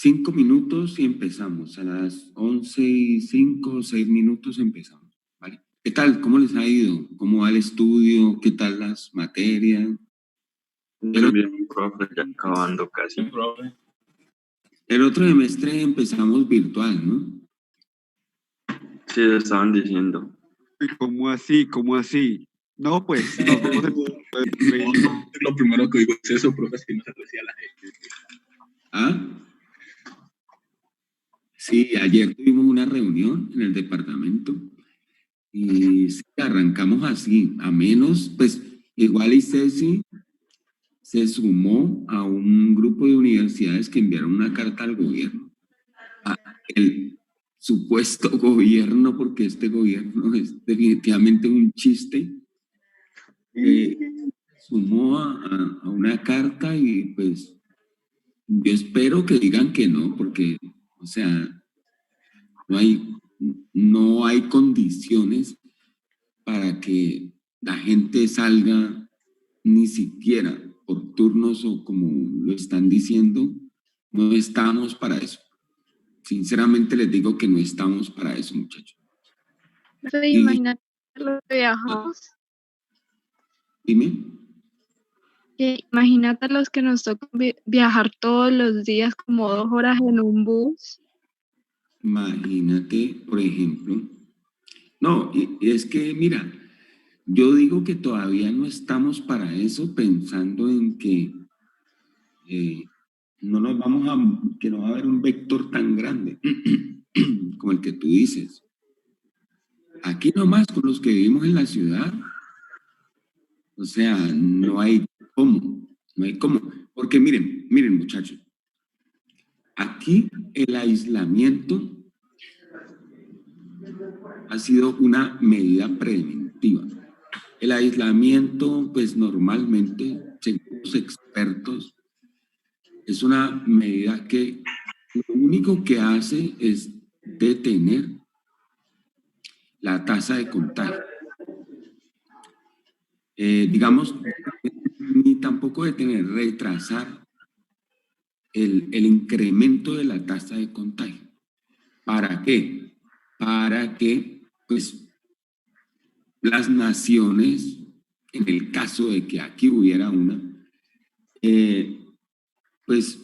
5 minutos y empezamos. A las 11:05, 6 minutos empezamos. ¿Vale? ¿Qué tal? ¿Cómo les ha ido? ¿Cómo va el estudio? ¿Qué tal las materias? Muy bien, profe, ya acabando casi. Profe. El otro semestre empezamos virtual, ¿no? Sí, lo estaban diciendo. ¿Cómo así? ¿Cómo así? No, pues, Lo primero que digo es eso, profe, es que no se aprecia a la gente. ¿Ah? Sí, ayer tuvimos una reunión en el departamento y sí, arrancamos así, a menos, pues, igual ICESI se sumó a un grupo de universidades que enviaron una carta al gobierno, el supuesto gobierno, porque este gobierno es definitivamente un chiste, sumó a una carta y pues yo espero que digan que no, porque, o sea, no hay condiciones para que la gente salga ni siquiera por turnos o como lo están diciendo, no estamos para eso. Sinceramente les digo que no estamos para eso, muchachos. Pero imagínate los que viajamos. Dime. Imagínate los que nos toca viajar todos los días como 2 horas en un bus. Imagínate, por ejemplo. No, y es que, mira, yo digo que todavía no estamos para eso, pensando en que no va a haber un vector tan grande como el que tú dices. Aquí nomás con los que vivimos en la ciudad, o sea, no hay cómo, porque miren muchachos, aquí el aislamiento ha sido una medida preventiva. El aislamiento, pues normalmente, según los expertos, es una medida que lo único que hace es detener la tasa de contagio. Digamos, ni tampoco detener, retrasar el incremento de la tasa de contagio. ¿Para qué? Para que, pues, las naciones, en el caso de que aquí hubiera una, pues,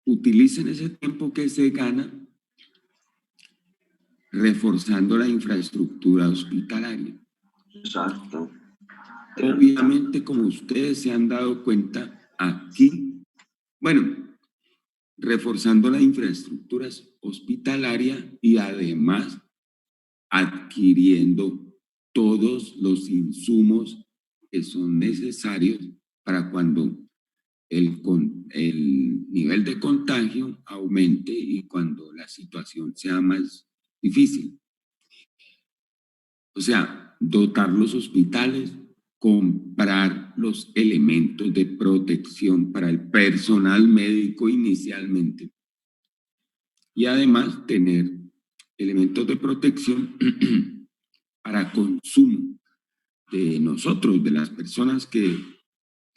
utilicen ese tiempo que se gana reforzando la infraestructura hospitalaria. Exacto. Obviamente, como ustedes se han dado cuenta, aquí, bueno, reforzando la infraestructura hospitalaria y además adquiriendo todos los insumos que son necesarios para cuando el nivel de contagio aumente y cuando la situación sea más difícil. O sea, dotar los hospitales, comprar los elementos de protección para el personal médico inicialmente y además tener elementos de protección para consumo de nosotros, de las personas que,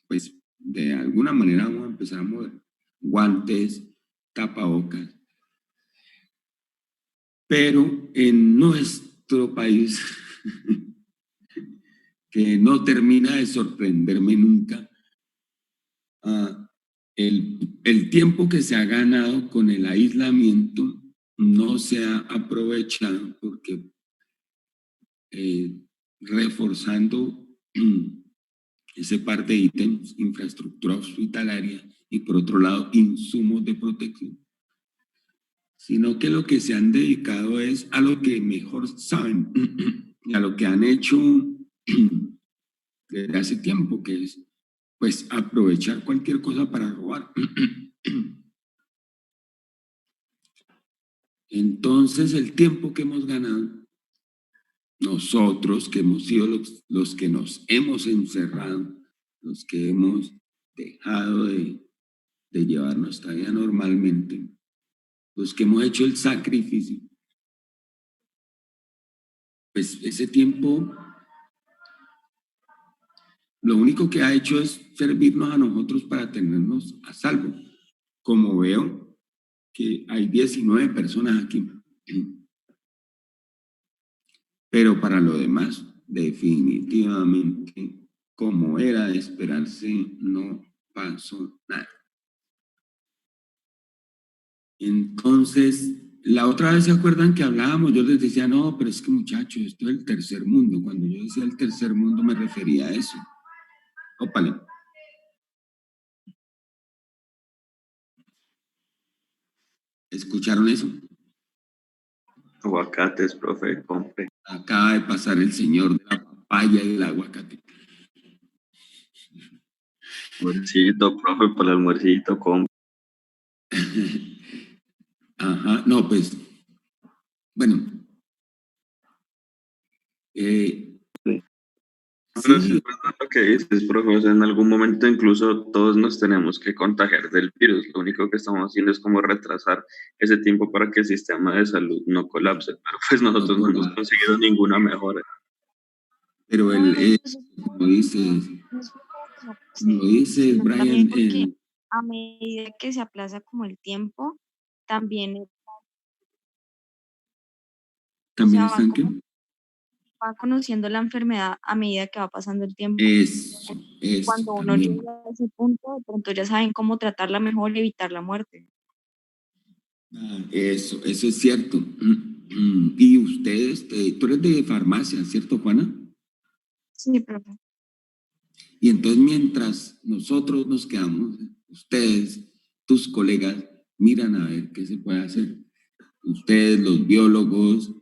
pues, de alguna manera vamos a empezar a mover guantes, tapabocas. Pero en nuestro país, que no termina de sorprenderme nunca, el tiempo que se ha ganado con el aislamiento no se ha aprovechado porque reforzando ese par de ítems, infraestructura hospitalaria y por otro lado insumos de protección, sino que lo que se han dedicado es a lo que mejor saben y a lo que han hecho desde hace tiempo, que es pues aprovechar cualquier cosa para robar. Entonces el tiempo que hemos ganado, nosotros que hemos sido los que nos hemos encerrado, los que hemos dejado de llevar nuestra vida normalmente, los que hemos hecho el sacrificio, pues ese tiempo lo único que ha hecho es servirnos a nosotros para tenernos a salvo. Como veo que hay 19 personas aquí. Pero para lo demás, definitivamente, como era de esperarse, no pasó nada. Entonces, la otra vez se acuerdan que hablábamos, yo les decía, no, pero es que muchachos, esto es el tercer mundo. Cuando yo decía el tercer mundo me refería a eso. Ópale. ¿Escucharon eso? Aguacates, profe, compre. Acaba de pasar el señor de la papaya y del aguacate. Almuercito, profe, por el almuercito, compre. Ajá, no, pues, bueno, Pero sí sí, es verdad lo que dices, profe, o sea, en algún momento incluso todos nos tenemos que contagiar del virus. Lo único que estamos haciendo es como retrasar ese tiempo para que el sistema de salud no colapse. Pero pues no, nosotros no hemos conseguido ninguna mejora. pero No, y no se como dices, no es solo que se como aplace, dices, sino también Brian, porque a medida que se aplaza como el tiempo, también, o también sea, están que va conociendo la enfermedad a medida que va pasando el tiempo. eso Cuando uno también. llega a ese punto, de pronto ya saben cómo tratarla mejor y evitar la muerte. Eso es cierto. Y ustedes, tú eres de farmacia, ¿cierto, Juana? Sí, profe. Y entonces mientras nosotros nos quedamos, ustedes, tus colegas, miran a ver qué se puede hacer. Ustedes, los biólogos.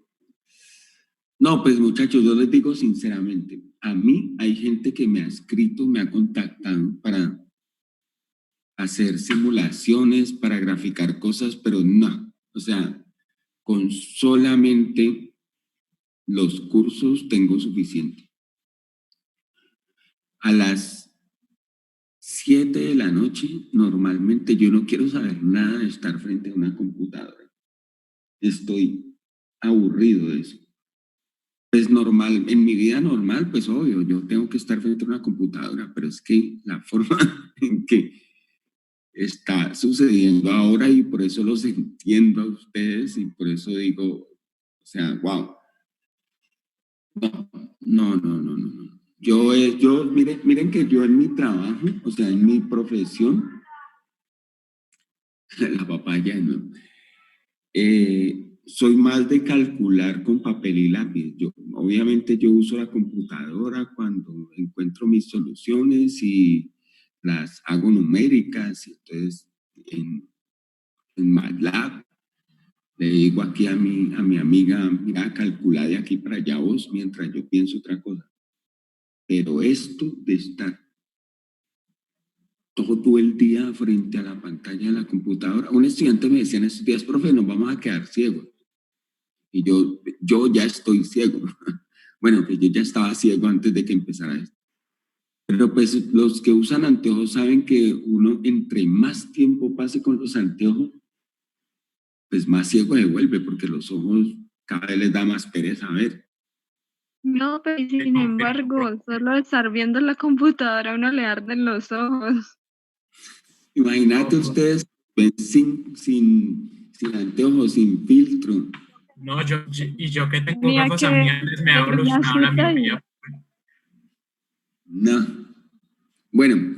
No, pues muchachos, yo les digo sinceramente, a mí hay gente que me ha escrito, me ha contactado para hacer simulaciones, para graficar cosas, pero no. O sea, con solamente los cursos tengo suficiente. A las 7 de la noche, normalmente yo no quiero saber nada de estar frente a una computadora. Estoy aburrido de eso. Pues normal, en mi vida normal, pues obvio, yo tengo que estar frente a una computadora, pero es que la forma en que está sucediendo ahora y por eso los entiendo a ustedes y por eso digo, o sea, wow. No. Miren que yo en mi trabajo, o sea, en mi profesión, la papaya, ¿no? Soy más de calcular con papel y lápiz. Obviamente yo uso la computadora cuando encuentro mis soluciones y las hago numéricas. Entonces, en MATLAB, le digo aquí a mi amiga, mira, calcula de aquí para allá vos mientras yo pienso otra cosa. Pero esto de estar todo el día frente a la pantalla de la computadora, un estudiante me decía en estos días, profe, nos vamos a quedar ciegos. Y yo ya estoy ciego. Bueno, que yo ya estaba ciego antes de que empezara esto. Pero pues los que usan anteojos saben que uno entre más tiempo pase con los anteojos, pues más ciego se vuelve porque los ojos cada vez les da más pereza ver. No, pero sin embargo, solo de estar viendo la computadora a uno le arden los ojos. Imagínate ustedes ven sin anteojos, sin filtro. No, y yo que tengo Tenía gafas, que a mí antes me ver la habla la cita y miopía. No. Bueno,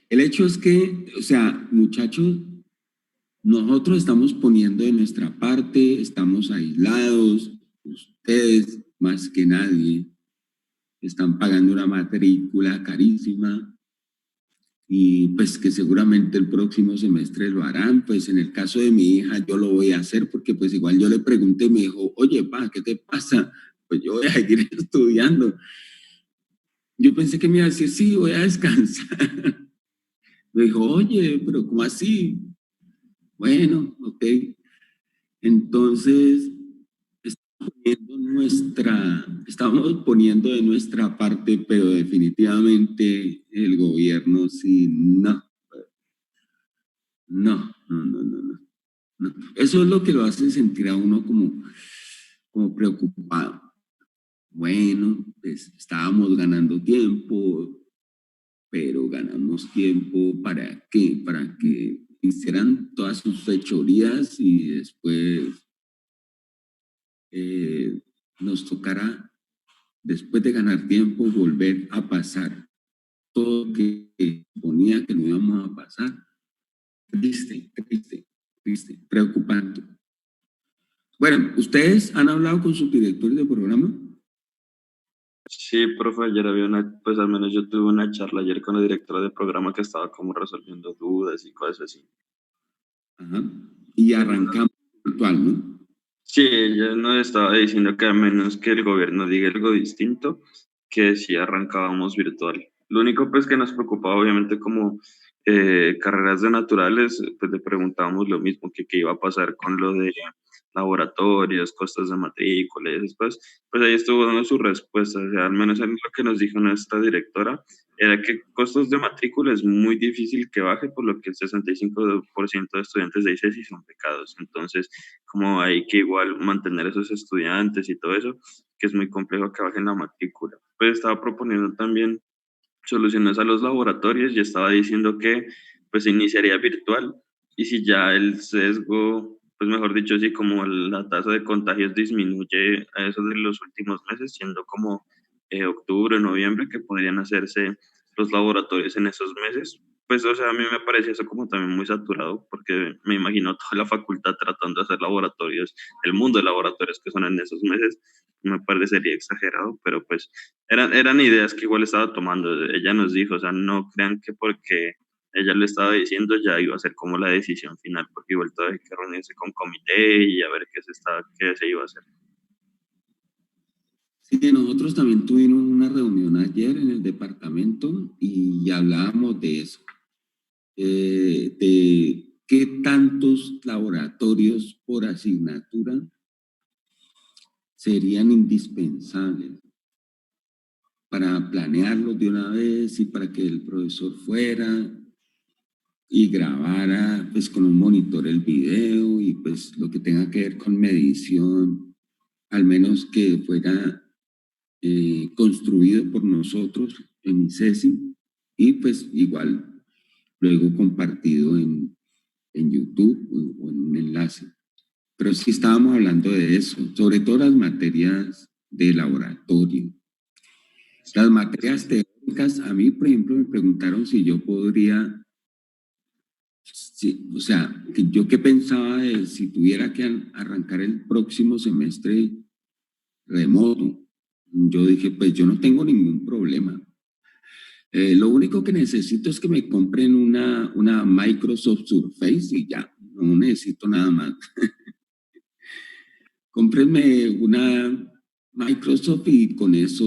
el hecho es que, o sea, muchachos, nosotros estamos poniendo de nuestra parte, estamos aislados, ustedes más que nadie están pagando una matrícula carísima y pues que seguramente el próximo semestre lo harán. Pues en el caso de mi hija yo lo voy a hacer porque pues igual yo le pregunté y me dijo, oye, pa, ¿qué te pasa? Pues yo voy a seguir estudiando. Yo pensé que me iba a decir, sí, voy a descansar. Me dijo, oye, pero ¿cómo así? Bueno, ok. Entonces, estamos poniendo de nuestra parte, pero definitivamente el gobierno sí, no. Eso es lo que lo hace sentir a uno como preocupado. Bueno, pues estábamos ganando tiempo, pero ganamos tiempo ¿para qué? Para que hicieran todas sus fechorías y después nos tocará, después de ganar tiempo, volver a pasar todo lo que ponía que no íbamos a pasar. Triste, triste, triste, preocupante. Bueno, ¿ustedes han hablado con sus directores de programa? Sí, profe, ayer había pues al menos yo tuve una charla ayer con la directora de programa que estaba como resolviendo dudas y cosas así. Ajá. Y arrancamos virtual, ¿no? Sí, ella nos estaba diciendo que a menos que el gobierno diga algo distinto, que sí arrancábamos virtual. Lo único pues que nos preocupaba obviamente como carreras de naturales, pues le preguntábamos lo mismo, que qué iba a pasar con lo de laboratorios, costos de matrícula y después, pues ahí estuvo dando sus respuestas, o sea, al menos a mí lo que nos dijo nuestra directora era que costos de matrícula es muy difícil que baje, por lo que el 65% de estudiantes de ICESI son becados, entonces como hay que igual mantener esos estudiantes y todo eso, que es muy complejo que bajen la matrícula. Pues estaba proponiendo también soluciones a los laboratorios y estaba diciendo que pues se iniciaría virtual y si ya el sesgo, pues mejor dicho, sí, como la tasa de contagios disminuye a eso de los últimos meses, siendo como octubre, noviembre, que podrían hacerse los laboratorios en esos meses. Pues, o sea, a mí me parece eso como también muy saturado, porque me imagino toda la facultad tratando de hacer laboratorios, el mundo de laboratorios que son en esos meses, me parecería exagerado, pero pues eran ideas que igual estaba tomando. Ella nos dijo, o sea, no crean que porque ella lo estaba diciendo ya iba a ser como la decisión final, porque igual todavía hay que reunirse con comité y a ver qué se iba a hacer. Sí, nosotros también tuvimos una reunión ayer en el departamento y hablábamos de eso, de qué tantos laboratorios por asignatura serían indispensables para planearlos de una vez y para que el profesor fuera y grabara pues con un monitor el video y pues lo que tenga que ver con medición, al menos que fuera construido por nosotros en ICESI y pues igual luego compartido en YouTube o en un enlace. Pero sí estábamos hablando de eso, sobre todo las materias de laboratorio. Las materias teóricas, a mí, por ejemplo, me preguntaron si yo podría, o sea, que yo qué pensaba de si tuviera que arrancar el próximo semestre remoto. Yo dije, pues yo no tengo ningún problema. Lo único que necesito es que me compren una Microsoft Surface y ya, no necesito nada más. Cómprenme una Microsoft y con eso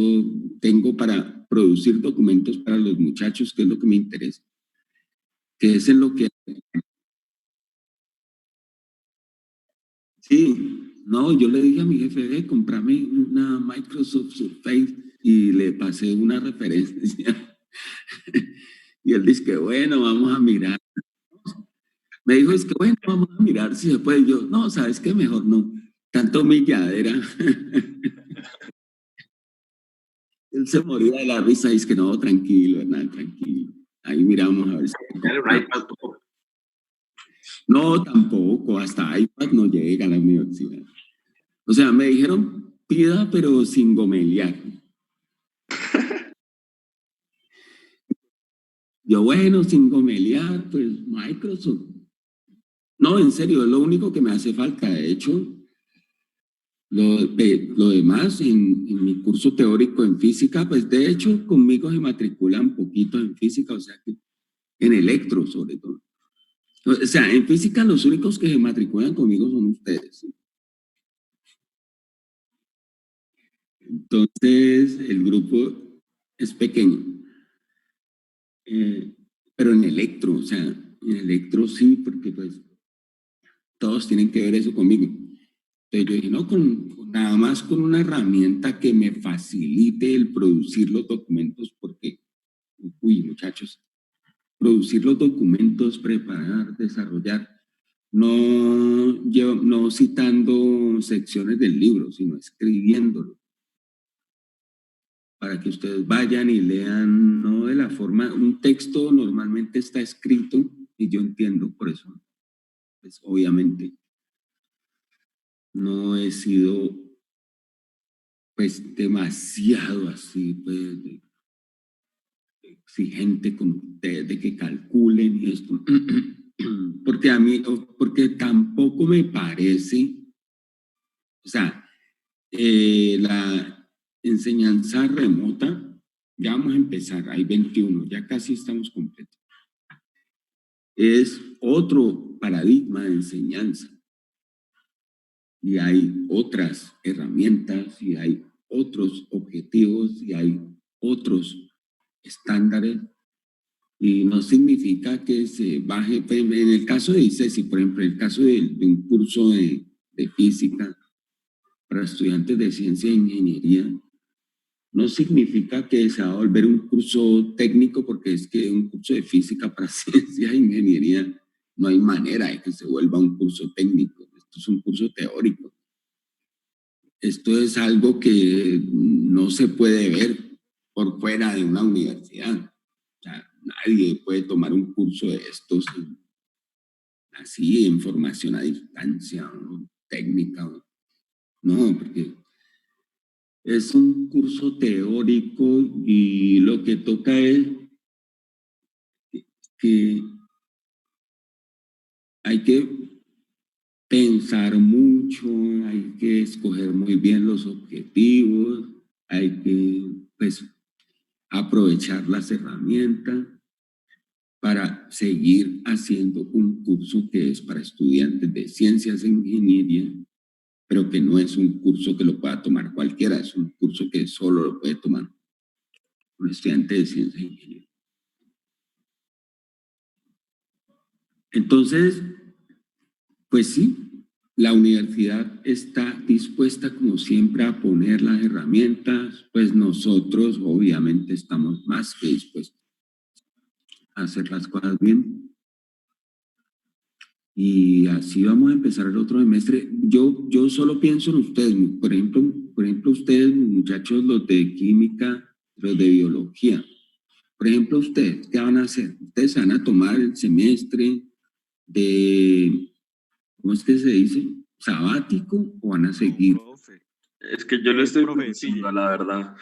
tengo para producir documentos para los muchachos, que es lo que me interesa. Que es en lo que... Sí, no, yo le dije a mi jefe, comprame una Microsoft Surface y le pasé una referencia. Y él dice que bueno, vamos a mirar. Me dijo, es que bueno, vamos a mirar si se puede. Yo, no, ¿sabes qué? Mejor no. Tanto humilladera. Él se moría de la risa y es que no, tranquilo, Hernán, tranquilo. Ahí miramos a ver si... No, tampoco, hasta iPad no llega a la universidad. O sea, me dijeron, pida, pero sin gomelear. Yo, bueno, sin gomelear, pues Microsoft. No, en serio, es lo único que me hace falta. De hecho, lo demás en mi curso teórico en física, pues de hecho conmigo se matriculan poquito en física, o sea que en electro sobre todo. O sea, en física los únicos que se matriculan conmigo son ustedes. ¿Sí? Entonces, el grupo es pequeño. Pero en electro, o sea, en electro sí, porque pues todos tienen que ver eso conmigo. Entonces yo dije, no, nada más con una herramienta que me facilite el producir los documentos, porque, uy, muchachos, producir los documentos, preparar, desarrollar, no citando secciones del libro, sino escribiéndolo, para que ustedes vayan y lean, no de la forma, un texto normalmente está escrito y yo entiendo por eso, pues obviamente no he sido pues demasiado así, pues exigente con ustedes de que calculen y esto, porque tampoco me parece, o sea, la enseñanza remota, ya vamos a empezar, hay 21, ya casi estamos completos. Es otro paradigma de enseñanza y hay otras herramientas y hay otros objetivos y hay otros estándares y no significa que se baje, pues, en el caso de ICESI, por ejemplo, en el caso de un curso de física para estudiantes de ciencia e ingeniería, no significa que se va a volver un curso técnico, porque es que un curso de física para ciencia e ingeniería no hay manera de que se vuelva un curso técnico. Esto es un curso teórico. Esto es algo que no se puede ver por fuera de una universidad. O sea, nadie puede tomar un curso de estos así en formación a distancia, o técnica. No, porque es un curso teórico y lo que toca es que hay que pensar mucho, hay que escoger muy bien los objetivos, hay que pues aprovechar las herramientas para seguir haciendo un curso que es para estudiantes de ciencias e ingeniería, pero que no es un curso que lo pueda tomar cualquiera, es un curso que solo lo puede tomar un estudiante de ciencias e ingeniería. Entonces, pues sí, la universidad está dispuesta como siempre a poner las herramientas, pues nosotros obviamente estamos más que dispuestos a hacer las cosas bien. Y así vamos a empezar el otro semestre. Yo solo pienso en ustedes, por ejemplo ustedes, muchachos, los de química, los de biología. Por ejemplo, ustedes, ¿qué van a hacer? Ustedes van a tomar el semestre de, ¿cómo es que se dice? ¿Sabático o van a seguir? Profe, Es que yo lo estoy profe, pensando, la verdad.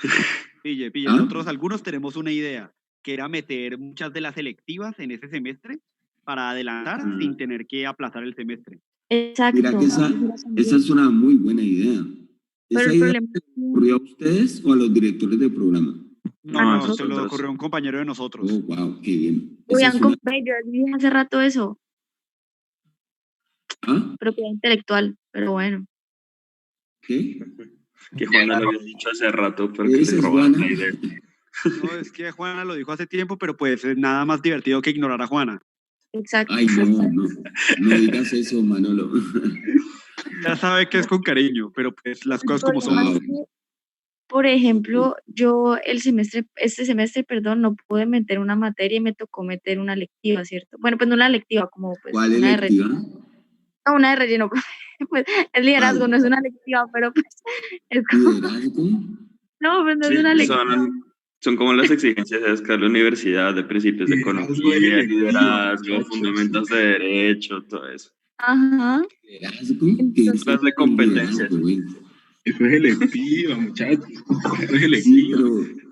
pille. ¿Ah? Nosotros algunos tenemos una idea, que era meter muchas de las selectivas en ese semestre para adelantar sin tener que aplazar el semestre. Exacto. Mira que esa es una muy buena idea. Pero ¿Esa el idea problema le ocurrió a ustedes o a los directores de programa? No, A no, nosotros. se lo ocurrió a un compañero de nosotros. Oh, wow, qué bien. Uy, Esa es una... yo dije hace rato eso, ¿Ah? propiedad intelectual, pero bueno. ¿Qué? Que Juana lo había dicho hace rato, pero ¿Qué que le dices, robaron Juana? la idea. No, es que Juana lo dijo hace tiempo, pero pues es nada más divertido que ignorar a Juana. Exacto. Ay, no digas eso, Manolo. Ya sabe que es con cariño, pero pues las El cosas como problema son. es que, por ejemplo, yo este semestre, perdón, no pude meter una materia y me tocó meter una lectiva, ¿cierto? Bueno, pues no una lectiva, como pues ¿Cuál una de electiva? relleno. No, una de relleno, pues el liderazgo ¿Cuál? no es una lectiva, pero pues es como, ¿Liderazgo? no, pues no es Sí, una lectiva. son como las exigencias de la universidad, de principios de Liderazgo es economía, electivo, liderazgo, muchachos. fundamentos de derecho, todo eso. Ajá. ¿Liderazgo? ¿Qué Entonces, Las de es competencias. liderazgo, güey? Eso es electiva, muchachos. Eso es Sí, electiva. pero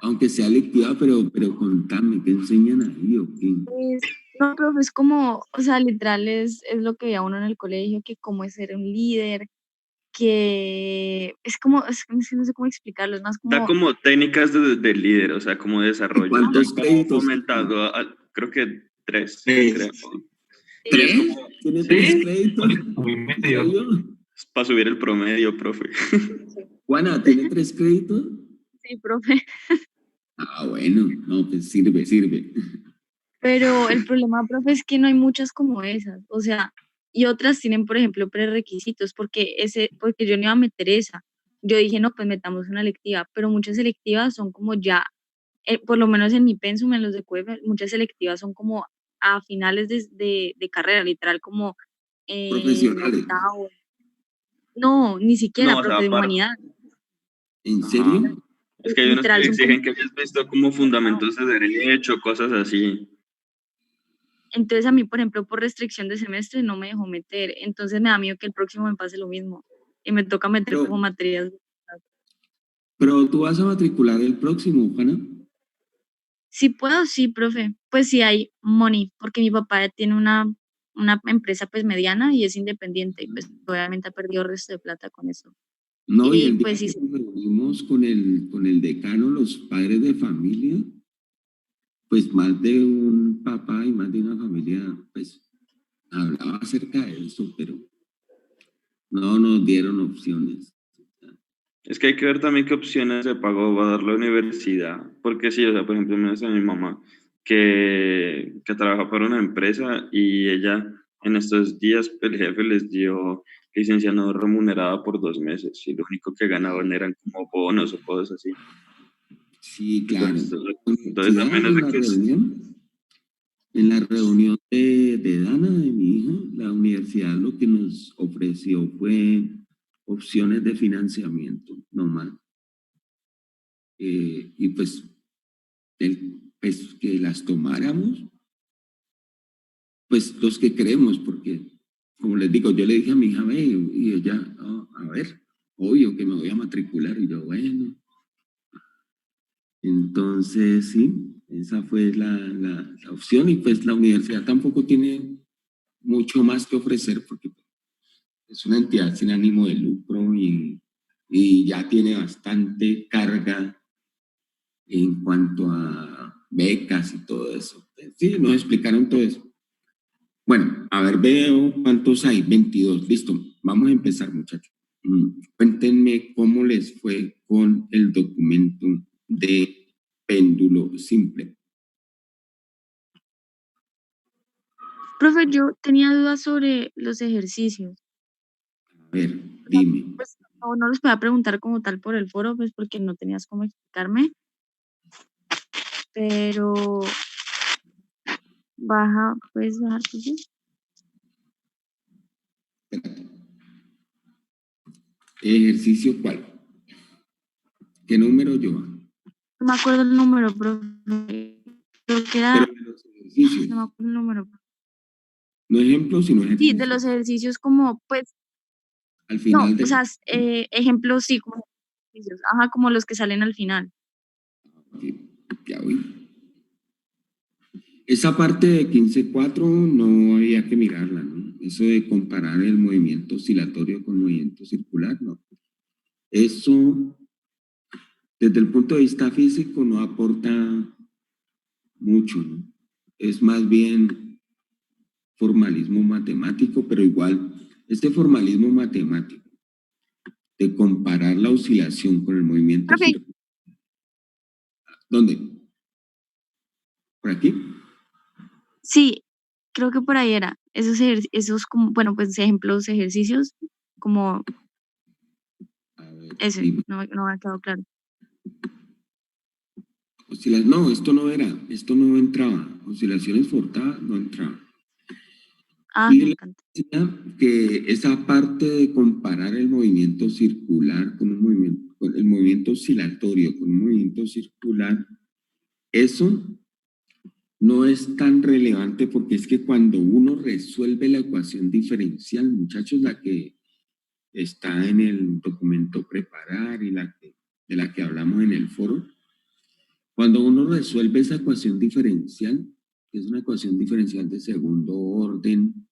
aunque sea electiva, pero contame, ¿qué enseñan ahí o qué? no, pero es como, o sea, literal es lo que veía uno en el colegio, que cómo es ser un líder, que es como, es que no sé cómo explicarlo, es más Da como, como técnicas de líder, o sea, como desarrollo. ¿Cuántos Y como créditos? fomentado, creo que 3, Tres. creo. Y ¿Tres? es como, ¿Tiene ¿sí? 3 créditos? Muy ¿En medio. serio? Para subir el promedio, profe. Juana, ¿tiene 3 créditos? sí, profe, Ah, bueno, no, pues sirve. pero el problema, profe, es que no hay muchas como esas, o sea, y otras tienen, por ejemplo, prerequisitos, porque yo no iba a meter esa, yo dije, no, pues metamos una electiva, pero muchas selectivas son como ya, por lo menos en mi pensum, en los de QF, muchas selectivas son como a finales de carrera, literal, como en Profesionales. octavo. No, ni siquiera, No, o profe sea, de humanidad. ¿En Ajá. serio? es que hay unos que Literal, le son como exigen que hayas visto como fundamentos de derecho, cosas así. Entonces a mí, por ejemplo, por restricción de semestre no me dejó meter. Entonces me da miedo que el próximo me pase lo mismo. Y me toca meter Pero, como materias. pero tú vas a matricular el próximo, Juana. Si puedo, sí, profe. Pues sí hay money, porque mi papá tiene una empresa pues mediana y es independiente. Y pues obviamente ha perdido el resto de plata con eso. No, y Y el día pues sí, que nos reunimos con el decano, los padres de familia, pues más de un papá y más de una familia, pues hablaba acerca de eso, pero no nos dieron opciones. Es que hay que ver también qué opciones de pago va a dar la universidad, porque sí, o sea, por ejemplo, me dice mi mamá que trabaja para una empresa y ella en estos días el jefe les dio licencia no remunerada por 2 meses y lo único que ganaban eran como bonos o cosas así. Sí, claro. Entonces La también universidad es de en la que reunión, de Dana, de mi hija, la universidad lo que nos ofreció fue opciones de financiamiento, no más. Y pues, pues que las tomáramos, pues los que queremos, porque como les digo, yo le dije a mi hija, ve, y ella, "Oh, a ver, obvio que me voy a matricular", y yo, bueno. Entonces, sí, esa fue la opción, y pues la universidad tampoco tiene mucho más que ofrecer, porque es una entidad sin ánimo de lucro y ya tiene bastante carga en cuanto a becas y todo eso. Sí, nos explicaron todo eso. Bueno, a ver, veo cuántos hay, 22, listo. Vamos a empezar, muchachos. Cuéntenme cómo les fue con el documento de péndulo simple. profe, yo tenía dudas sobre los ejercicios. A ver, dime. Pues no los podía preguntar como tal por el foro, pues porque no tenías cómo explicarme. Pero puedes bajar tuyo. Espérate. ¿Ejercicio cuál? ¿Qué número yo? No me acuerdo el número, profe. Creo que era. Pero de los ejercicios. No me acuerdo el número. No ejemplos, sino Sí, ejercicios. de los ejercicios como, pues, Al final no, o sea, ejemplos sí, como ejercicios. Ajá, como los que salen al final. Ya voy. Esa parte de 15.4 no había que mirarla, ¿no? Eso de comparar el movimiento oscilatorio con movimiento circular, no. Eso, desde el punto de vista físico, no aporta mucho, ¿no? Es más bien formalismo matemático, pero igual, este formalismo matemático de comparar la oscilación con el movimiento Profe, circular. ¿Dónde? ¿Por aquí? sí, creo que por ahí era. Esos como, bueno, pues ejemplos, ejercicios, como A ver, ese, dime. no me ha quedado claro. No, esto no era, esto no entraba. Oscilaciones forzadas no entraba. Ah, Y me le encanta. decía que esa parte de comparar el movimiento circular con un movimiento, con el movimiento oscilatorio con un movimiento circular, eso no es tan relevante porque es que cuando uno resuelve la ecuación diferencial, muchachos, la que está en el documento preparar y de la que hablamos en el foro, cuando uno resuelve esa ecuación diferencial, que es una ecuación diferencial de segundo orden,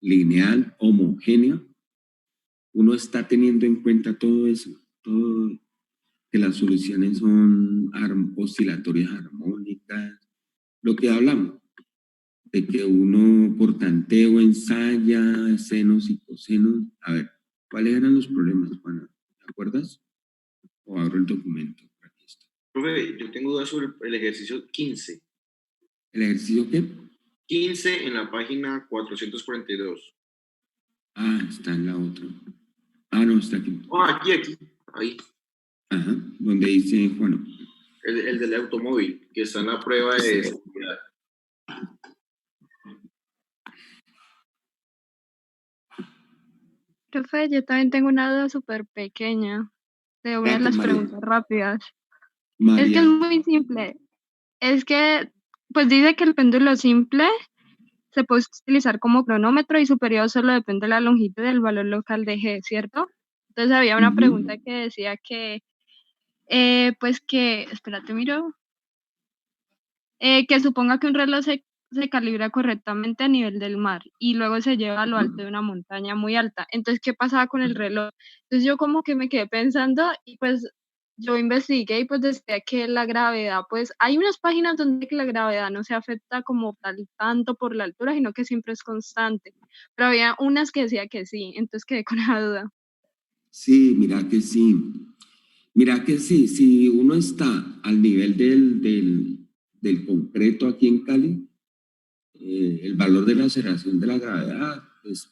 lineal, homogénea, uno está teniendo en cuenta todo eso, todo, que las soluciones son oscilatorias armónicas, lo que hablamos, de que uno por tanteo ensaya senos y cosenos. A ver, ¿cuáles eran los problemas, Juana? ¿Te acuerdas? O abro el documento. Aquí está. Profe, yo tengo dudas sobre el ejercicio 15. ¿El ejercicio qué? 15 en la página 442. Ah, está en la otra. Ah, no, está aquí. Oh, aquí, ahí. Ajá, donde dice, bueno. El del automóvil, que está en la prueba de seguridad. Profe, yo también tengo una duda súper pequeña. Te voy a Espérate, las María. preguntas rápidas. Es que María. es muy simple. Es que, pues dice que el péndulo simple se puede utilizar como cronómetro y su periodo solo depende de la longitud del valor local de G, ¿cierto? Entonces había una pregunta que decía que, pues que, espérate, miro, que suponga que un reloj se calibra correctamente a nivel del mar y luego se lleva a lo alto de una montaña muy alta. Entonces, ¿qué pasaba con el reloj? Entonces yo como que me quedé pensando y pues yo investigué y pues decía que la gravedad, pues hay unas páginas donde que la gravedad no se afecta como tal tanto por la altura, sino que siempre es constante. Pero había unas que decía que sí, entonces quedé con la duda. Sí, mira que sí. Mira que sí, si uno está al nivel del concreto aquí en Cali, el valor de la aceleración de la gravedad pues,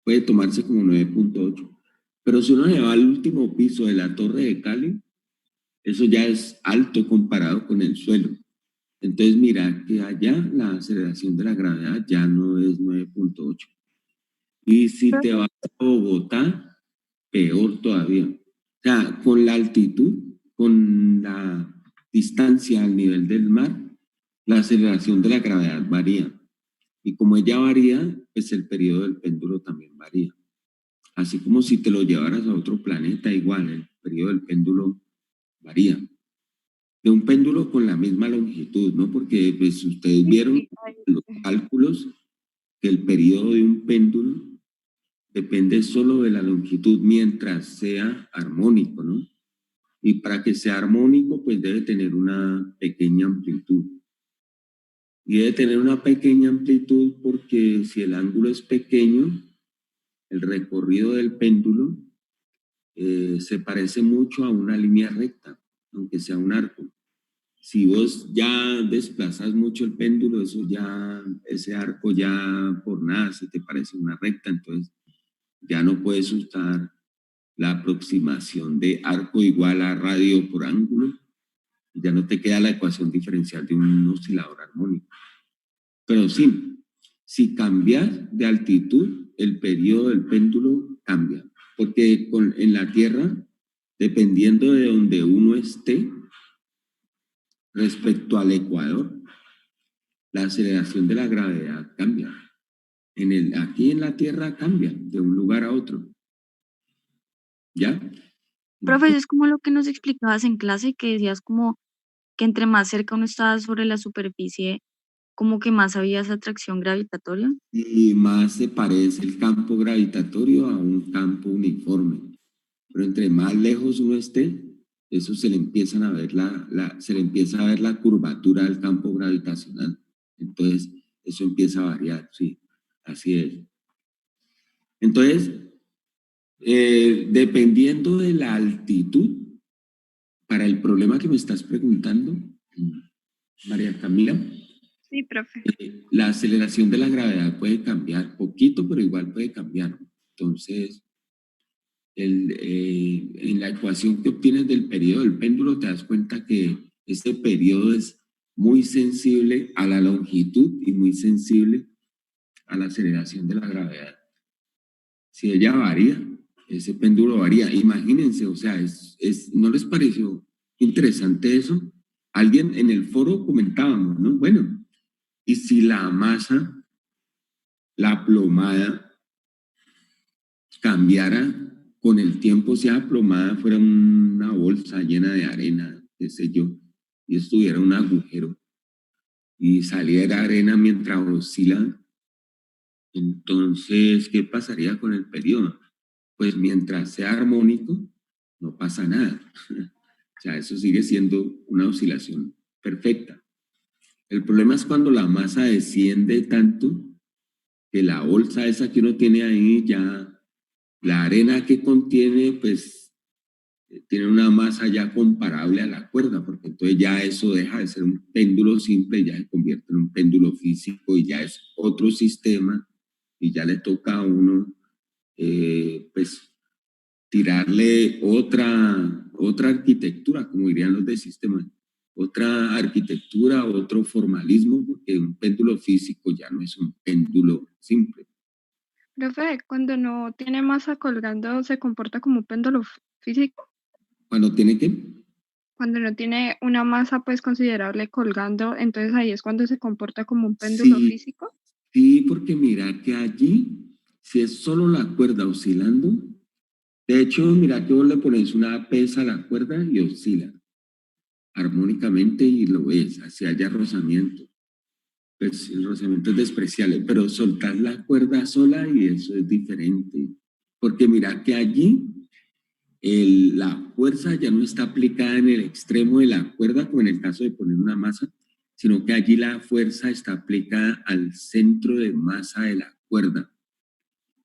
puede tomarse como 9.8. Pero si uno se va al último piso de la Torre de Cali, eso ya es alto comparado con el suelo. Entonces, mira que allá la aceleración de la gravedad ya no es 9.8. Y si te vas a Bogotá, peor todavía. O sea, con la altitud, con la distancia al nivel del mar, la aceleración de la gravedad varía. Y como ella varía, pues el periodo del péndulo también varía. Así como si te lo llevaras a otro planeta, igual, el periodo del péndulo varía. De un péndulo con la misma longitud, ¿no? Porque pues ustedes vieron los cálculos que el periodo de un péndulo depende solo de la longitud mientras sea armónico, ¿no? Y para que sea armónico, pues debe tener una pequeña amplitud. Y debe tener una pequeña amplitud porque si el ángulo es pequeño, el recorrido del péndulo se parece mucho a una línea recta, aunque sea un arco. Si vos ya desplazas mucho el péndulo, ese arco ya por nada se te parece una recta, entonces ya no puedes usar la aproximación de arco igual a radio por ángulo, ya no te queda la ecuación diferencial de un oscilador armónico. Pero sí, si cambias de altitud, el periodo del péndulo cambia, porque en la Tierra, dependiendo de donde uno esté respecto al ecuador, la aceleración de la gravedad cambia. Aquí en la Tierra cambia de un lugar a otro. ¿Ya? Profe, es como lo que nos explicabas en clase, que decías como que entre más cerca uno estaba sobre la superficie, como que más había esa atracción gravitatoria. Y más se parece el campo gravitatorio a un campo uniforme. Pero entre más lejos uno esté, eso se le empiezan a ver se le empieza a ver la curvatura del campo gravitacional. Entonces, eso empieza a variar, sí, así es. Entonces, dependiendo de la altitud, para el problema que me estás preguntando, María Camila, Sí, profe. la aceleración de la gravedad puede cambiar poquito, pero igual puede cambiar. Entonces, en la ecuación que obtienes del periodo del péndulo, te das cuenta que este periodo es muy sensible a la longitud y muy sensible a la aceleración de la gravedad. Si ella varía, ese péndulo varía. Imagínense, o sea, ¿no les pareció interesante eso? Alguien en el foro comentábamos, ¿no? Bueno, y si la masa, la plomada, cambiara con el tiempo, si esa plomada fuera una bolsa llena de arena, qué sé yo, y estuviera un agujero y saliera arena mientras oscila, entonces, ¿qué pasaría con el periodo? Pues mientras sea armónico, no pasa nada. O sea, eso sigue siendo una oscilación perfecta. El problema es cuando la masa desciende tanto que la bolsa esa que uno tiene ahí ya, la arena que contiene, pues tiene una masa ya comparable a la cuerda, porque entonces ya eso deja de ser un péndulo simple, ya se convierte en un péndulo físico y ya es otro sistema y ya le toca a uno, pues, tirarle otra arquitectura, como dirían los de sistemas, otra arquitectura, otro formalismo, porque un péndulo físico ya no es un péndulo simple. Profe, cuando no tiene masa colgando, ¿se comporta como un péndulo físico? Cuando tiene que, Cuando no tiene una masa pues considerable colgando, entonces ahí es cuando se comporta como un péndulo si, físico. Sí, porque mira que allí, si es solo la cuerda oscilando, de hecho, mira que vos le pones una pesa a la cuerda y oscila armónicamente y lo ves, así haya rozamiento. Pues el rozamiento es despreciable, pero soltar la cuerda sola y eso es diferente. Porque mira que allí la fuerza ya no está aplicada en el extremo de la cuerda, como en el caso de poner una masa, sino que allí la fuerza está aplicada al centro de masa de la cuerda,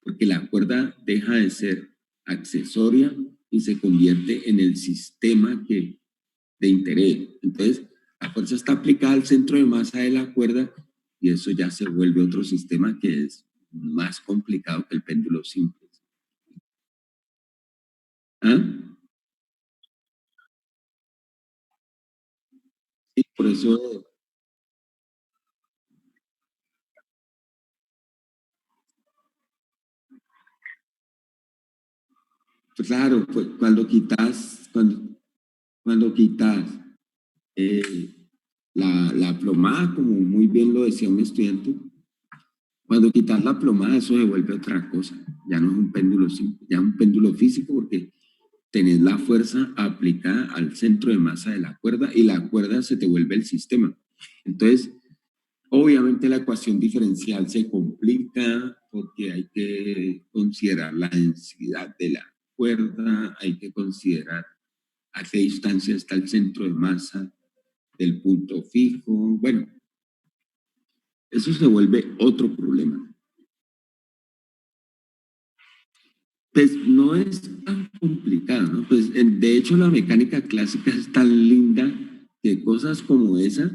porque la cuerda deja de ser accesoria y se convierte en el sistema de interés. Entonces, la fuerza está aplicada al centro de masa de la cuerda y eso ya se vuelve otro sistema que es más complicado que el péndulo simple. ¿Ah? Sí, por eso, pues claro, pues cuando quitas eh, la plomada, como muy bien lo decía un estudiante, cuando quitas la plomada eso se vuelve otra cosa, ya no es un péndulo simple, ya es un péndulo físico porque tenés la fuerza aplicada al centro de masa de la cuerda y la cuerda se te vuelve el sistema. Entonces, obviamente la ecuación diferencial se complica porque hay que considerar la densidad de la cuerda, hay que considerar a qué distancia está el centro de masa del punto fijo. Bueno, eso se vuelve otro problema. Pues no es tan complicado, ¿no? Pues de hecho la mecánica clásica es tan linda que cosas como esa,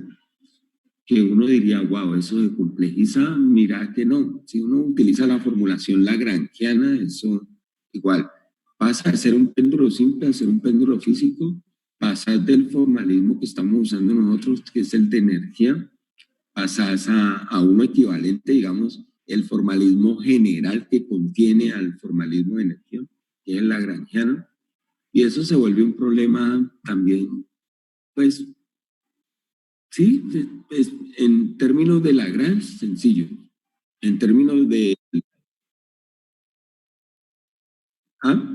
que uno diría, wow, eso se complejiza, mira que no. Si uno utiliza la formulación lagrangiana, eso igual, pasa de ser un péndulo simple a ser un péndulo físico, pasa del formalismo que estamos usando nosotros, que es el de energía, pasas a uno equivalente, digamos, el formalismo general que contiene al formalismo de energía, que es el lagrangiano, y eso se vuelve un problema también, pues, sí, pues, en términos de Lagrange, sencillo. En términos de... ¿Ah?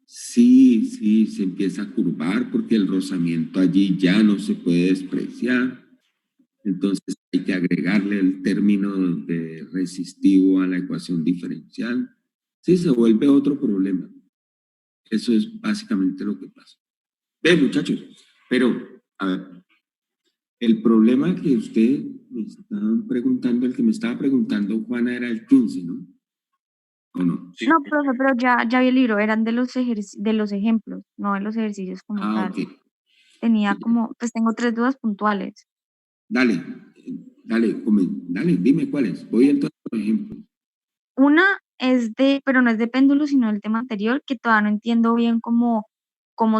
Sí, sí, se empieza a curvar porque el rozamiento allí ya no se puede despreciar. Entonces hay que agregarle el término de resistivo a la ecuación diferencial. Sí, se vuelve otro problema. Eso es básicamente lo que pasa. Ve, muchachos, pero, a ver, el problema que usted me estaba preguntando, el que me estaba preguntando, Juana, era el 15, ¿no? ¿O no? Sí, No, profe, pero ya vi el libro, eran de de los ejemplos, no de los ejercicios como Ah, tal. ok. Tenía como, pues tengo 3 dudas puntuales. Dale, dale, dime cuáles. Voy entonces, por ejemplo. Una es pero no es de péndulo, sino del tema anterior, que todavía no entiendo bien cómo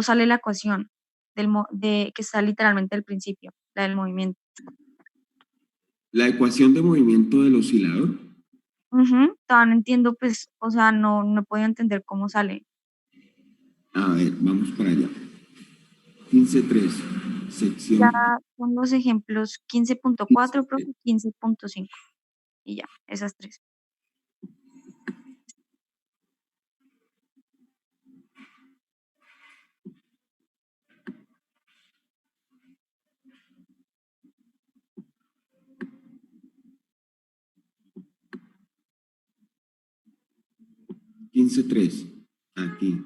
sale la ecuación que está literalmente al principio, la del movimiento. La ecuación de movimiento del oscilador. Ujú, todavía no entiendo, pues, o sea, no he podido entender cómo sale. A ver, vamos para allá. 15.3, Ya sección son los ejemplos 15.4, 15.3. profe, 15.5, y ya, esas 3. 15.3, aquí.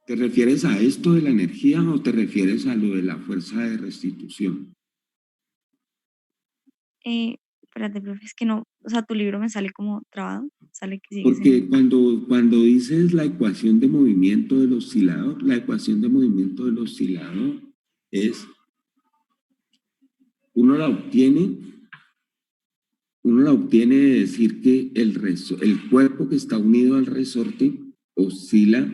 ¿Te refieres a esto de la energía o te refieres a lo de la fuerza de restitución? Espérate, profe, es que no, o sea, tu libro me sale como trabado, sale que sigues Porque cuando dices la ecuación de movimiento del oscilador, la ecuación de movimiento del oscilador es, uno la obtiene, uno la obtiene de decir que el cuerpo que está unido al resorte oscila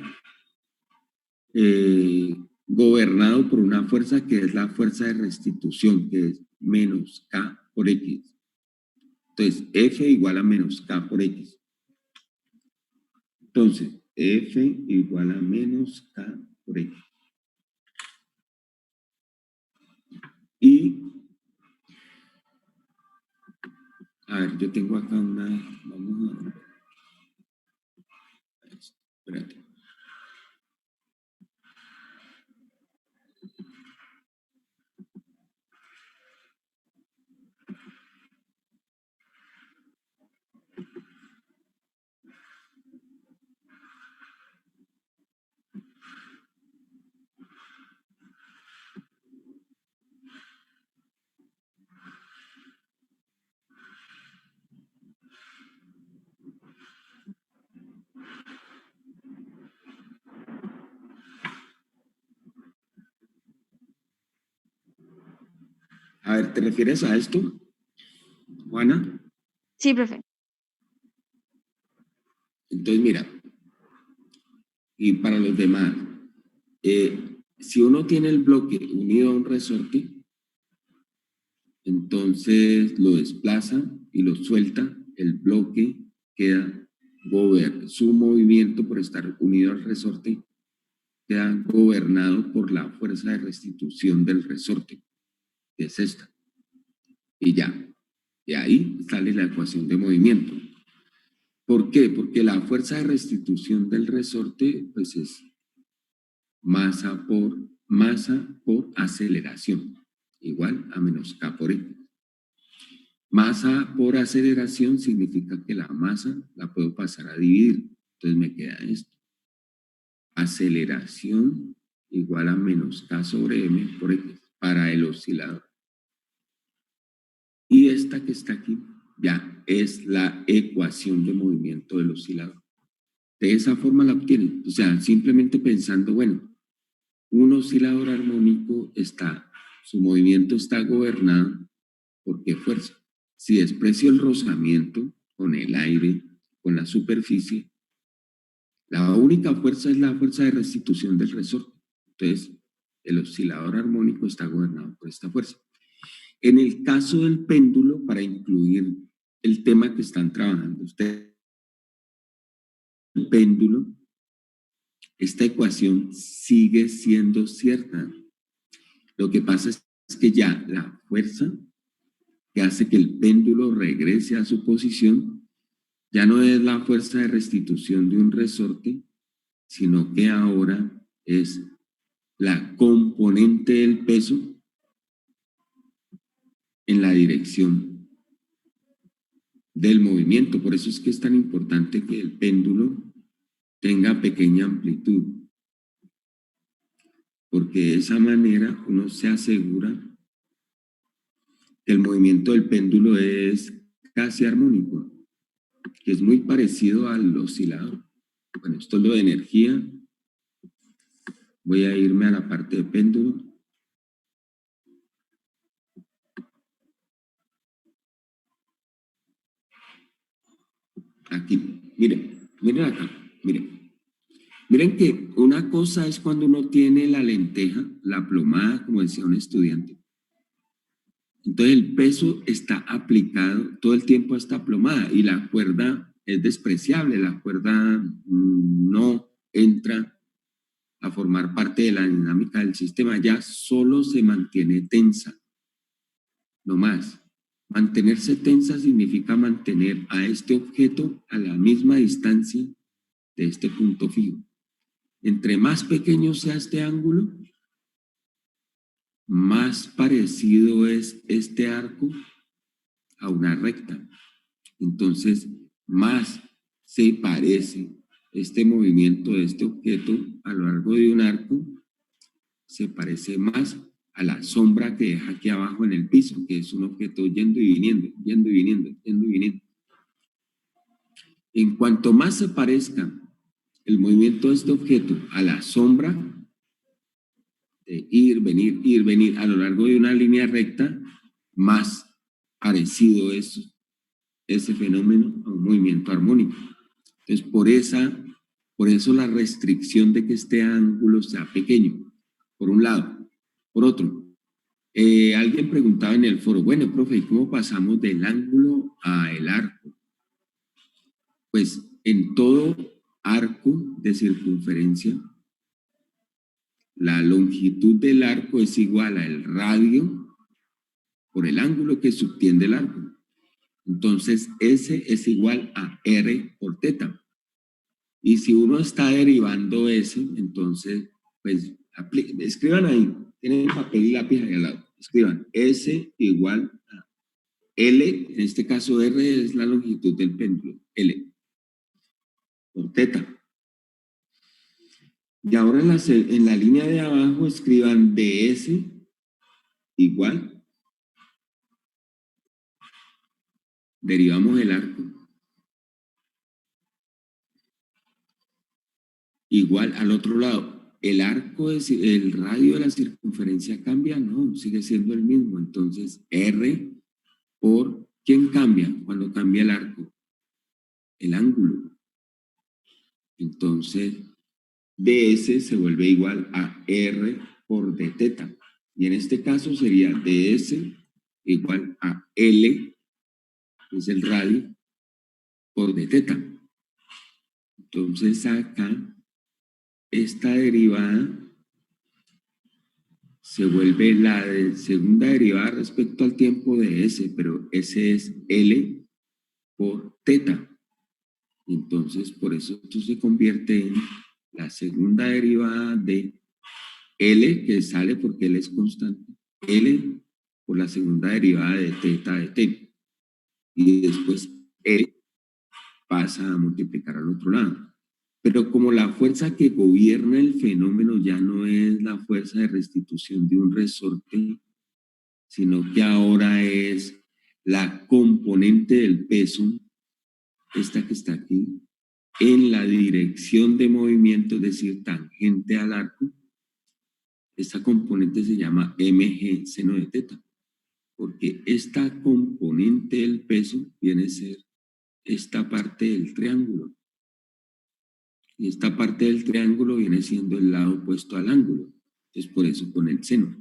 gobernado por una fuerza que es la fuerza de restitución, que es menos K por X. Entonces, F igual a menos K por X. Entonces, F igual a menos K por X. Y, a ver, yo tengo acá una, vamos a ver. Espérate. A ver, ¿te refieres a esto, Juana? Sí, profe. Entonces, mira, y para los demás, si uno tiene el bloque unido a un resorte, entonces lo desplaza y lo suelta, el bloque queda su movimiento por estar unido al resorte queda gobernado por la fuerza de restitución del resorte, que es esta. Y ya, de ahí sale la ecuación de movimiento. ¿Por qué? Porque la fuerza de restitución del resorte pues es masa por aceleración, igual a menos K por X. Masa por aceleración significa que la masa la puedo pasar a dividir. Entonces me queda esto. Aceleración igual a menos K sobre M por X para el oscilador. Y esta que está aquí ya es la ecuación de movimiento del oscilador. De esa forma la obtienen. O sea, simplemente pensando, bueno, un oscilador armónico su movimiento está gobernado por qué fuerza. Si desprecio el rozamiento con el aire, con la superficie, la única fuerza es la fuerza de restitución del resorte. Entonces, el oscilador armónico está gobernado por esta fuerza. En el caso del péndulo, para incluir el tema que están trabajando ustedes, el péndulo, esta ecuación sigue siendo cierta. Lo que pasa es que ya la fuerza que hace que el péndulo regrese a su posición ya no es la fuerza de restitución de un resorte, sino que ahora es la componente del peso en la dirección del movimiento. Por eso es que es tan importante que el péndulo tenga pequeña amplitud, porque de esa manera uno se asegura que el movimiento del péndulo es casi armónico, que es muy parecido al oscilador. Bueno, esto es lo de energía. Voy a irme a la parte de péndulo. Aquí, miren acá, miren que una cosa es cuando uno tiene la lenteja, la plomada, como decía un estudiante. Entonces el peso está aplicado todo el tiempo a esta plomada y la cuerda es despreciable, la cuerda no entra a formar parte de la dinámica del sistema, ya solo se mantiene tensa, no más. Mantenerse tensa significa mantener a este objeto a la misma distancia de este punto fijo. Entre más pequeño sea este ángulo, más parecido es este arco a una recta. Entonces, más se parece este movimiento de este objeto a lo largo de un arco, se parece más a la sombra que deja aquí abajo en el piso, que es un objeto yendo y viniendo, yendo y viniendo, yendo y viniendo. En cuanto más se parezca el movimiento de este objeto a la sombra, de ir, venir a lo largo de una línea recta, más parecido es ese fenómeno a un movimiento armónico. Entonces, por eso la restricción de que este ángulo sea pequeño, por un lado. Por otro, alguien preguntaba en el foro, bueno, profe, ¿y cómo pasamos del ángulo a el arco? Pues en todo arco de circunferencia. La longitud del arco es igual al radio por el ángulo que subtiende el arco. Entonces, S es igual a R por teta. Y si uno está derivando S, entonces, pues, escriban ahí. Tienen papel y lápiz ahí al lado. Escriban S igual a L, en este caso R es la longitud del péndulo, L, por teta. Y ahora en la línea de abajo escriban ds igual, derivamos el arco, igual al otro lado. El arco, el radio de la circunferencia cambia, no, sigue siendo el mismo. Entonces, R por, ¿quién cambia cuando cambia el arco? El ángulo. Entonces, ds se vuelve igual a R por d teta. Y en este caso sería ds igual a L, que es el radio, por d teta. Entonces acá, esta derivada se vuelve la segunda derivada respecto al tiempo de S, pero S es L por teta. Entonces, por eso esto se convierte en la segunda derivada de L, que sale porque L es constante, L por la segunda derivada de teta de t. Y después L pasa a multiplicar al otro lado. Pero como la fuerza que gobierna el fenómeno ya no es la fuerza de restitución de un resorte, sino que ahora es la componente del peso, esta que está aquí, en la dirección de movimiento, es decir, tangente al arco, esta componente se llama mg seno de teta, porque esta componente del peso viene a ser esta parte del triángulo. Y esta parte del triángulo viene siendo el lado opuesto al ángulo. Entonces, por eso con el seno.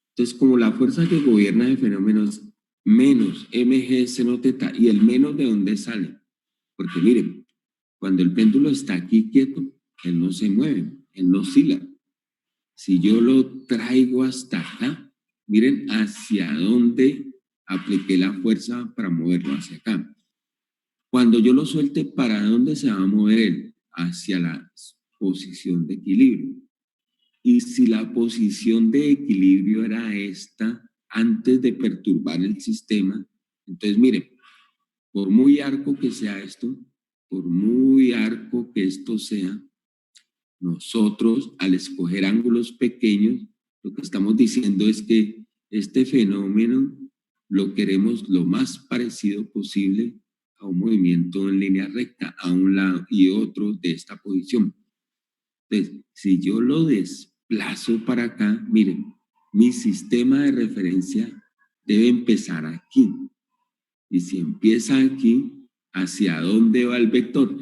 Entonces, como la fuerza que gobierna el fenómeno es menos mg seno teta, ¿y el menos de dónde sale? Porque miren, cuando el péndulo está aquí quieto, él no se mueve, él no oscila. Si yo lo traigo hasta acá, miren hacia dónde apliqué la fuerza para moverlo, hacia acá. Cuando yo lo suelte, ¿para dónde se va a mover él? Hacia la posición de equilibrio. Y si la posición de equilibrio era esta, antes de perturbar el sistema, entonces miren, por muy arco que sea esto, por muy arco que esto sea, nosotros al escoger ángulos pequeños, lo que estamos diciendo es que este fenómeno lo queremos lo más parecido posible a un movimiento en línea recta, a un lado y otro de esta posición. Entonces, si yo lo desplazo para acá, miren, mi sistema de referencia debe empezar aquí. Y si empieza aquí, ¿hacia dónde va el vector?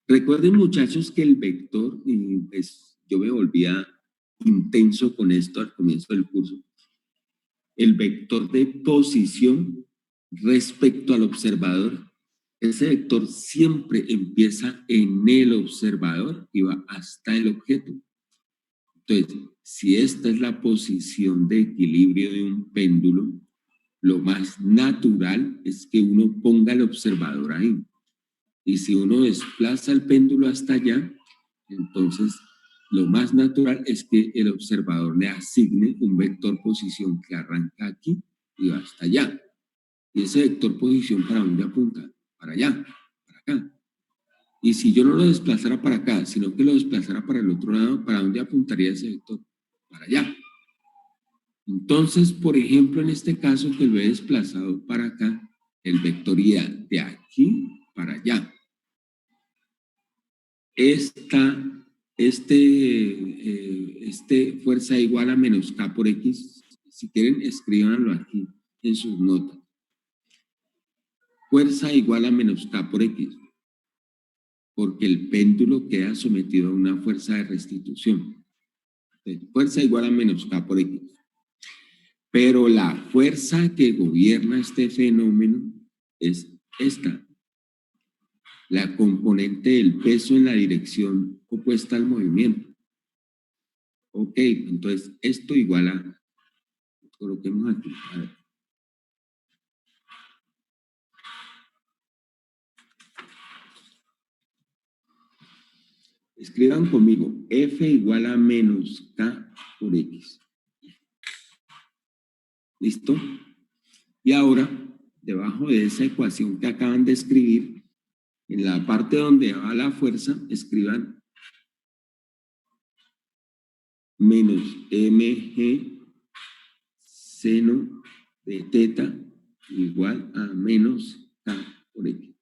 Recuerden, muchachos, que el vector, y pues yo me volvía intenso con esto al comienzo del curso, el vector de posición respecto al observador, ese vector siempre empieza en el observador y va hasta el objeto. Entonces, si esta es la posición de equilibrio de un péndulo, lo más natural es que uno ponga el observador ahí. Y si uno desplaza el péndulo hasta allá, entonces lo más natural es que el observador le asigne un vector posición que arranca aquí y va hasta allá. Y ese vector posición, ¿para dónde apunta? Para allá, para acá. Y si yo no lo desplazara para acá, sino que lo desplazara para el otro lado, ¿para dónde apuntaría ese vector? Para allá. Entonces, por ejemplo, en este caso que lo he desplazado para acá, el vector iría de aquí para allá. Fuerza igual a menos K por X, si quieren escríbanlo aquí en sus notas. Fuerza igual a menos K por X, porque el péndulo queda sometido a una fuerza de restitución. Entonces, fuerza igual a menos K por X. Pero la fuerza que gobierna este fenómeno es esta. la componente del peso en la dirección opuesta al movimiento. Ok, entonces esto igual a, coloquemos aquí, a ver. Escriban conmigo, F igual a menos K por X. ¿Listo? Y ahora, debajo de esa ecuación que acaban de escribir, en la parte donde va la fuerza, escriban menos mg seno de teta igual a menos K por X.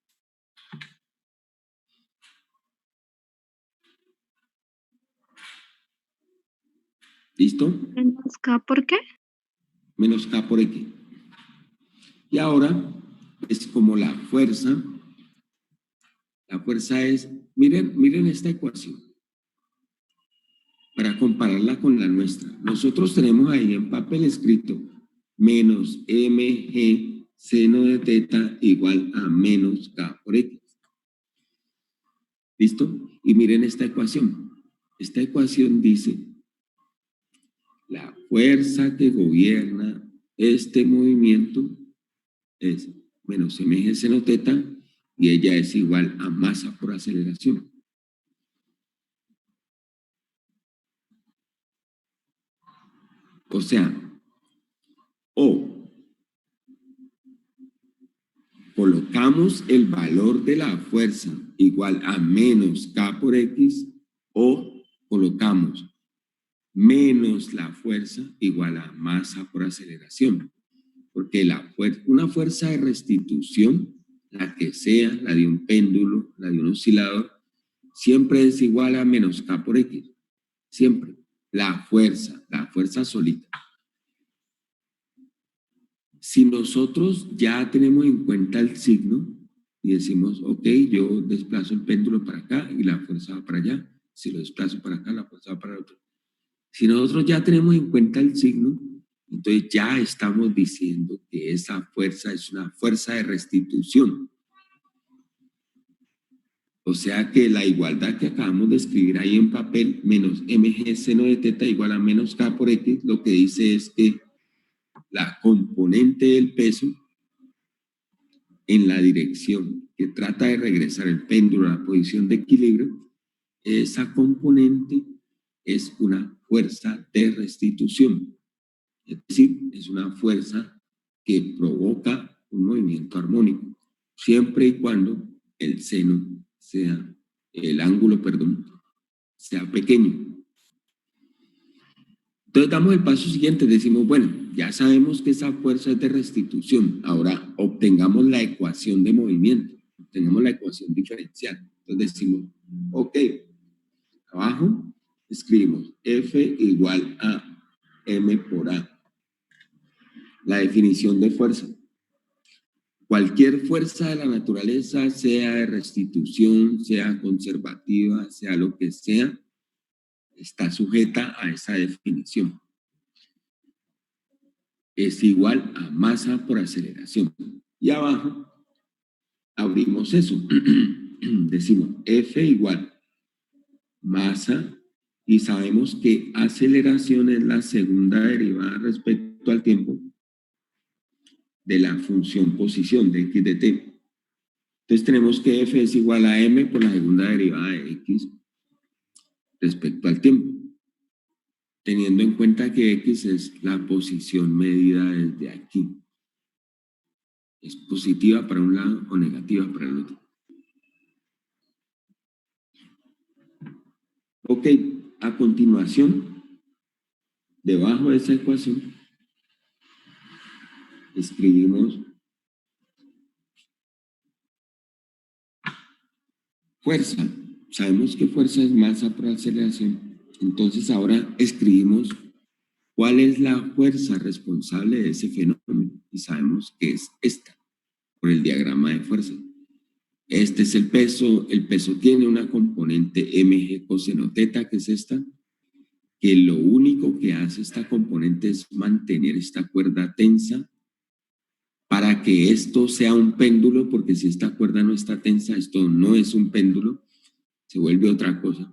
¿Listo? Menos K, ¿por qué? Menos K por X. Y ahora es como la fuerza es, miren esta ecuación, para compararla con la nuestra. Nosotros tenemos ahí en papel escrito menos mg seno de teta igual a menos K por X. ¿Listo? Y miren esta ecuación. Esta ecuación dice, la fuerza que gobierna este movimiento es menos mg seno teta y ella es igual a masa por aceleración. O sea, o colocamos el valor de la fuerza igual a menos K por X o colocamos menos la fuerza igual a masa por aceleración. Porque una fuerza de restitución, la que sea, la de un péndulo, la de un oscilador, siempre es igual a menos K por X. Siempre. La fuerza solita. Si nosotros ya tenemos en cuenta el signo y decimos, ok, yo desplazo el péndulo para acá y la fuerza va para allá. Si lo desplazo para acá, la fuerza va para el otro. Si nosotros ya tenemos en cuenta el signo, entonces ya estamos diciendo que esa fuerza es una fuerza de restitución. O sea que la igualdad que acabamos de escribir ahí en papel, menos mg seno de teta igual a menos K por X, lo que dice es que la componente del peso en la dirección que trata de regresar el péndulo a la posición de equilibrio, esa componente es una fuerza de restitución. Es decir, es una fuerza que provoca un movimiento armónico, siempre y cuando el seno sea, el ángulo, perdón, sea pequeño. Entonces damos el paso siguiente, decimos, bueno, ya sabemos que esa fuerza es de restitución, ahora obtengamos la ecuación de movimiento, obtengamos la ecuación diferencial. Entonces decimos, ok, abajo escribimos F igual a M por A. La definición de fuerza. Cualquier fuerza de la naturaleza, sea de restitución, sea conservativa, sea lo que sea, está sujeta a esa definición. Es igual a masa por aceleración. Y abajo abrimos eso. Decimos F igual masa y sabemos que aceleración es la segunda derivada respecto al tiempo de la función posición de x de t. Entonces tenemos que F es igual a m por la segunda derivada de x respecto al tiempo, teniendo en cuenta que x es la posición medida desde aquí. Es positiva para un lado o negativa para el otro. Ok, a continuación, debajo de esa ecuación, escribimos fuerza. Sabemos que fuerza es masa por aceleración. Entonces ahora escribimos cuál es la fuerza responsable de ese fenómeno. Y sabemos que es esta, por el diagrama de fuerza. Este es el peso. El peso tiene una componente mg coseno teta, que es esta, que lo único que hace esta componente es mantener esta cuerda tensa para que esto sea un péndulo, porque si esta cuerda no está tensa, esto no es un péndulo, se vuelve otra cosa.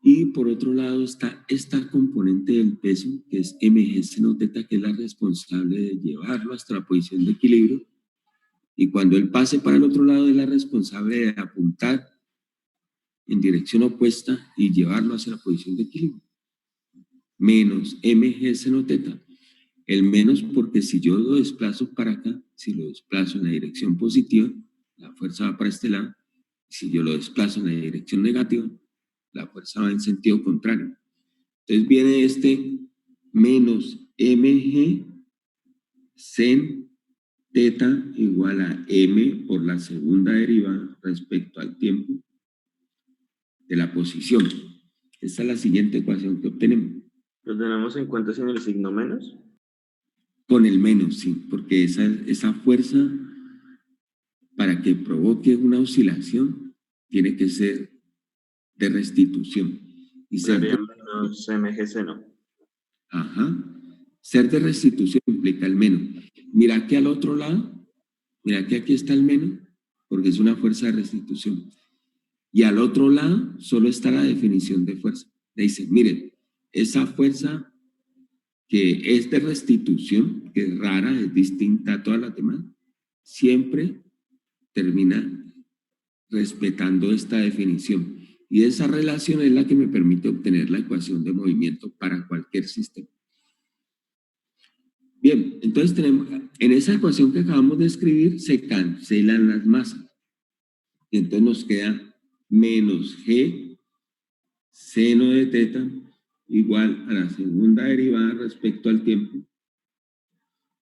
Y por otro lado está esta componente del peso, que es mg seno teta, que es la responsable de llevarlo hasta la posición de equilibrio. Y cuando él pase para el otro lado, es la responsable de apuntar en dirección opuesta y llevarlo hacia la posición de equilibrio. Menos mg seno teta. El menos porque si yo lo desplazo para acá, si lo desplazo en la dirección positiva, la fuerza va para este lado. Si yo lo desplazo en la dirección negativa, la fuerza va en sentido contrario. Entonces viene este menos mg sen teta igual a m por la segunda derivada respecto al tiempo de la posición. Esta es la siguiente ecuación que obtenemos. ¿Lo tenemos en cuenta sin el signo menos? Con el menos, sí, porque esa fuerza para que provoque una oscilación tiene que ser de restitución. Y ser Sería menos mg seno. Ajá. Ser de restitución implica el menos. Mira que al otro lado, mira que aquí está el menos, porque es una fuerza de restitución. Y al otro lado solo está la definición de fuerza. Le dice, miren, esa fuerza que es de restitución, que es rara, es distinta a todas las demás, siempre termina respetando esta definición. Y esa relación es la que me permite obtener la ecuación de movimiento para cualquier sistema. Bien, entonces tenemos, en esa ecuación que acabamos de escribir, se cancelan las masas. Y entonces nos queda menos g seno de teta igual a la segunda derivada respecto al tiempo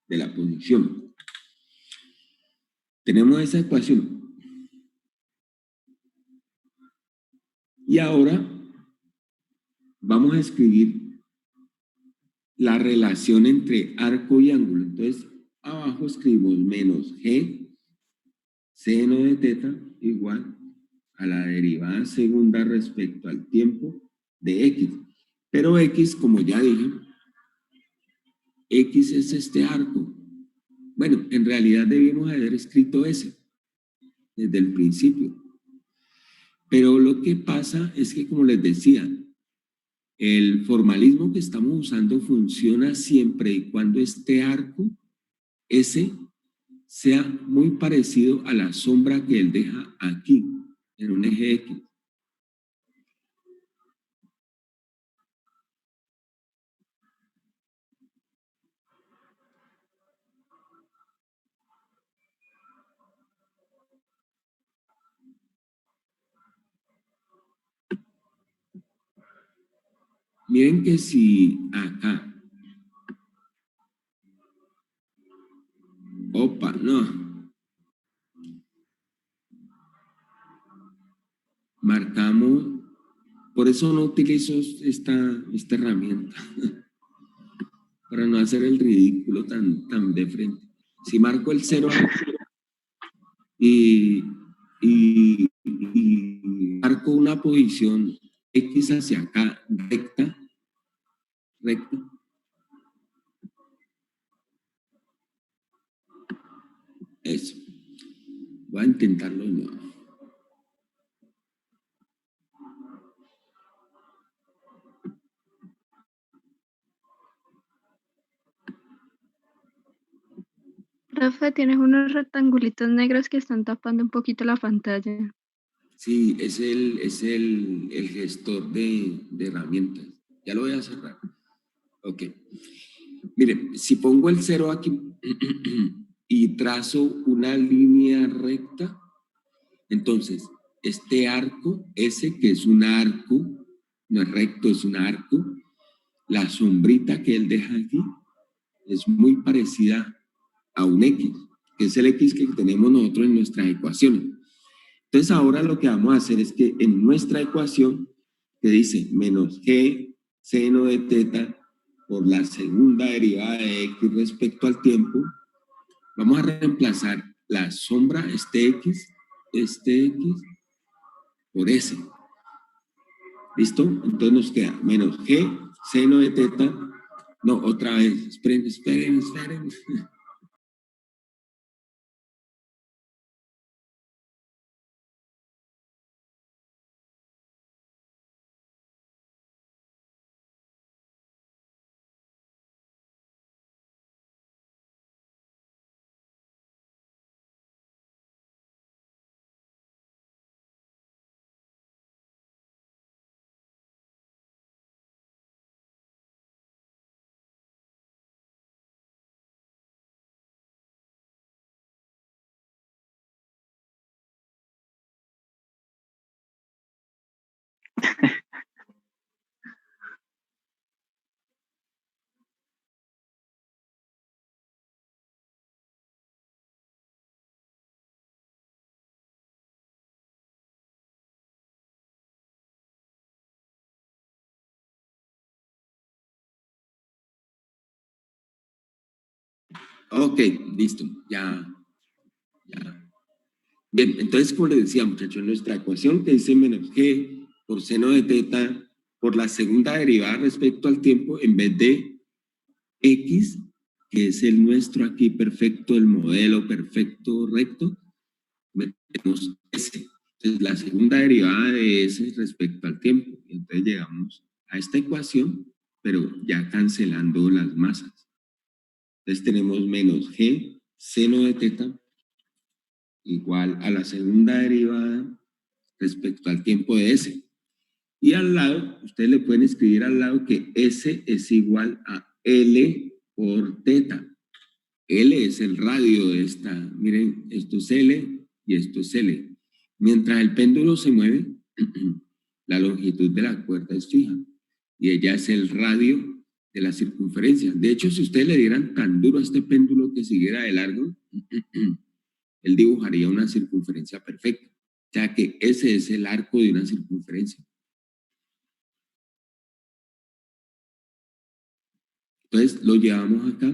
de la posición. Tenemos esa ecuación. Y ahora vamos a escribir la relación entre arco y ángulo. Entonces, abajo escribimos menos g seno de teta igual a la derivada segunda respecto al tiempo de x. Pero x, como ya dije, x es este arco. Bueno, en realidad debíamos haber escrito ese desde el principio. Pero lo que pasa es que, como les decía, el formalismo que estamos usando funciona siempre y cuando este arco, ese, sea muy parecido a la sombra que él deja aquí, en un eje X. Miren que si acá, opa, no, marcamos, por eso no utilizo esta herramienta, para no hacer el ridículo tan de frente. Si marco el 0 y marco una posición X hacia acá, recta, eso. Voy a intentarlo de nuevo. Profe, tienes unos rectangulitos negros que están tapando un poquito la pantalla. Sí, es el gestor de herramientas. Ya lo voy a cerrar. Ok. Miren, si pongo el 0 aquí y trazo una línea recta, entonces este arco, ese que es un arco, no es recto, es un arco, la sombrita que él deja aquí es muy parecida a un X, que es el X que tenemos nosotros en nuestras ecuaciones. Entonces ahora lo que vamos a hacer es que en nuestra ecuación que dice menos g seno de teta por la segunda derivada de x respecto al tiempo, vamos a reemplazar la sombra, este x, por s. ¿Listo? Entonces nos queda menos g seno de teta, no, otra vez, esperen. Ok, listo, ya. Bien, entonces, como les decía, muchachos, nuestra ecuación que dice menos g por seno de teta por la segunda derivada respecto al tiempo, en vez de x, que es el nuestro aquí perfecto, el modelo perfecto recto, metemos s. Entonces, la segunda derivada de s respecto al tiempo. Entonces, llegamos a esta ecuación, pero ya cancelando las masas. Entonces, tenemos menos g seno de teta igual a la segunda derivada respecto al tiempo de s. Y al lado, ustedes le pueden escribir al lado que s es igual a L por teta. L es el radio de esta. Miren, esto es L y esto es L. Mientras el péndulo se mueve, la longitud de la cuerda es fija. Y ella es el radio de la circunferencia. De hecho, si ustedes le dieran tan duro a este péndulo que siguiera de largo, él dibujaría una circunferencia perfecta. O sea que ese es el arco de una circunferencia. Entonces lo llevamos acá,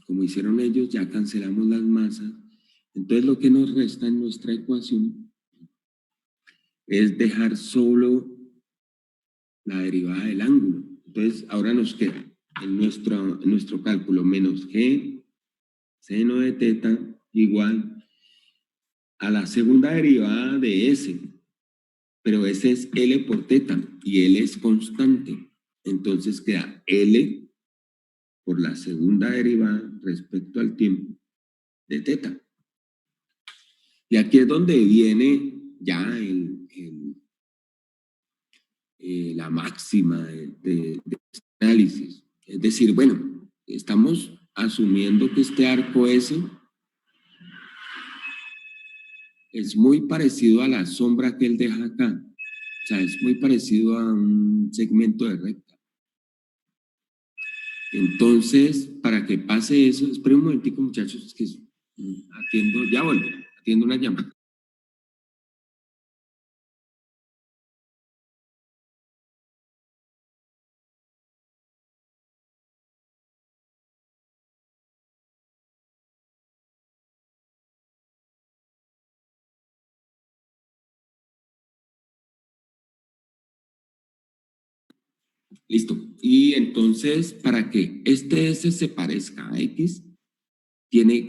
como hicieron ellos, ya cancelamos las masas. Entonces lo que nos resta en nuestra ecuación es dejar solo la derivada del ángulo. Entonces ahora nos queda en nuestro cálculo menos g seno de teta igual a la segunda derivada de s, pero ese es L por teta y L es constante. Entonces queda L por la segunda derivada respecto al tiempo de teta. Y aquí es donde viene ya la máxima de este análisis. Es decir, bueno, estamos asumiendo que este arco S es muy parecido a la sombra que él deja acá. O sea, es muy parecido a un segmento de recta. Entonces, para que pase eso, esperen un momentico, muchachos, es que atiendo, ya vuelvo, atiendo una llamada. Listo. Y entonces, para que este S se parezca a X,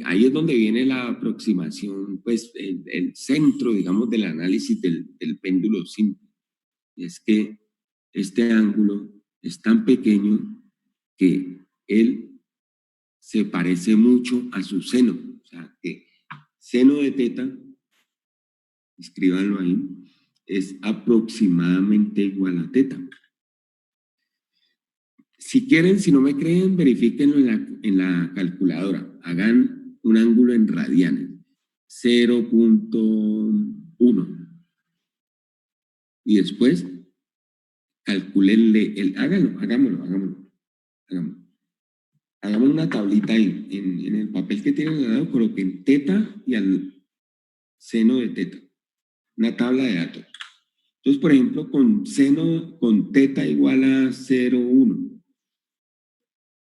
ahí es donde viene la aproximación, pues el centro, digamos, del análisis del péndulo simple. Es que este ángulo es tan pequeño que él se parece mucho a su seno. O sea, que seno de teta, escríbanlo ahí, es aproximadamente igual a teta. Si quieren, si no me creen, verifíquenlo en la calculadora. Hagan un ángulo en radianes. 0.1. Y después, calculenle hagámoslo. Hagamos una tablita ahí. En el papel que tienen al lado, coloquen teta y al seno de teta. Una tabla de datos. Entonces, por ejemplo, con teta igual a 0.1.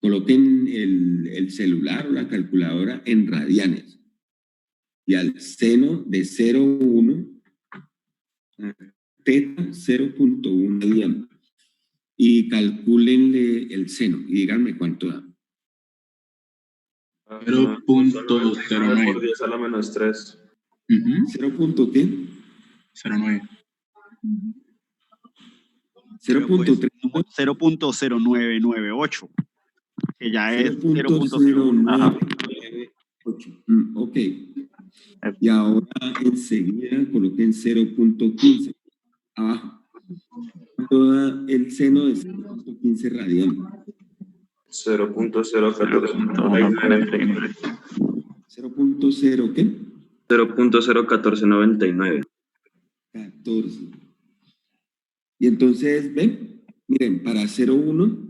Coloquen el celular o la calculadora en radianes y al seno de 0.1, teta 0.1 radian, y calcúlenle el seno y díganme cuánto da. 0.09 por 10 a la menos 3. 0. ¿Qué? 09. 0.3. 0.0998, que ya es 0.0998. Ok. Y ahora enseguida coloquen 0.15 abajo. Toda el seno de 0.15 radian. 0.01499. 0.0 ¿qué? 0.01499. 14. Y entonces, ven, miren, para 0.1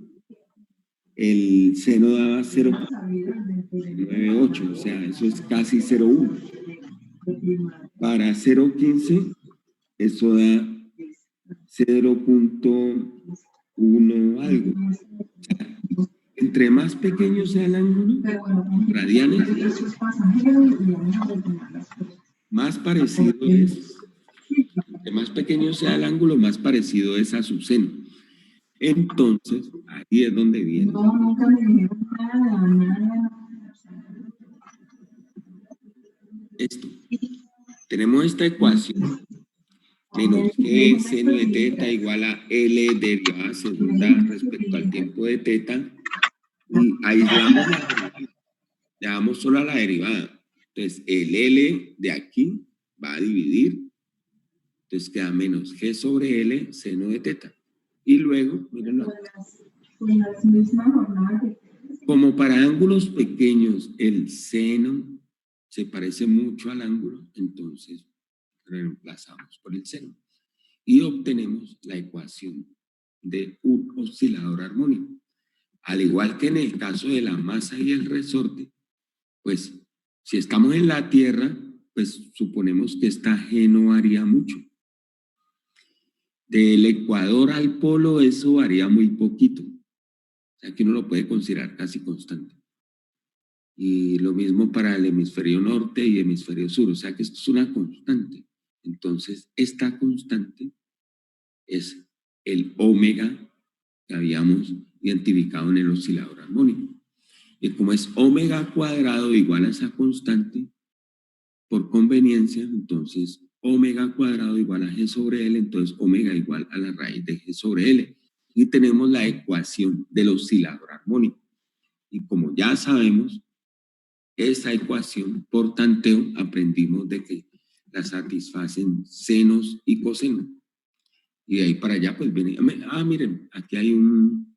el seno daba 0.98, o sea, eso es casi 0.1. Para 0.15 eso da 0.1 algo. O sea, entre más pequeño sea el ángulo, radianes, más parecido es, entre más pequeño sea el ángulo, más parecido es a su seno. Entonces, ahí es donde viene. Esto. Tenemos esta ecuación, menos G seno de teta igual a L derivada segunda respecto al tiempo de teta, y aislamos la derivada, dejamos solo a la derivada. Entonces, el L de aquí va a dividir, entonces queda menos G sobre L seno de teta. Y luego, mírenlo. Como para ángulos pequeños, el seno se parece mucho al ángulo, entonces reemplazamos por el seno. Y obtenemos la ecuación de un oscilador armónico. Al igual que en el caso de la masa y el resorte, pues si estamos en la Tierra, pues suponemos que esta G no varía mucho. Del ecuador al polo eso varía muy poquito. O sea que uno lo puede considerar casi constante. Y lo mismo para el hemisferio norte y hemisferio sur. O sea que esto es una constante. Entonces, esta constante es el omega que habíamos identificado en el oscilador armónico. Y como es omega cuadrado igual a esa constante, por conveniencia, entonces omega cuadrado igual a G sobre L, entonces omega igual a la raíz de G sobre L. Y tenemos la ecuación del oscilador armónico. Y como ya sabemos, esa ecuación por tanteo aprendimos de que la satisfacen senos y cosenos. Y de ahí para allá pues viene, miren, aquí hay un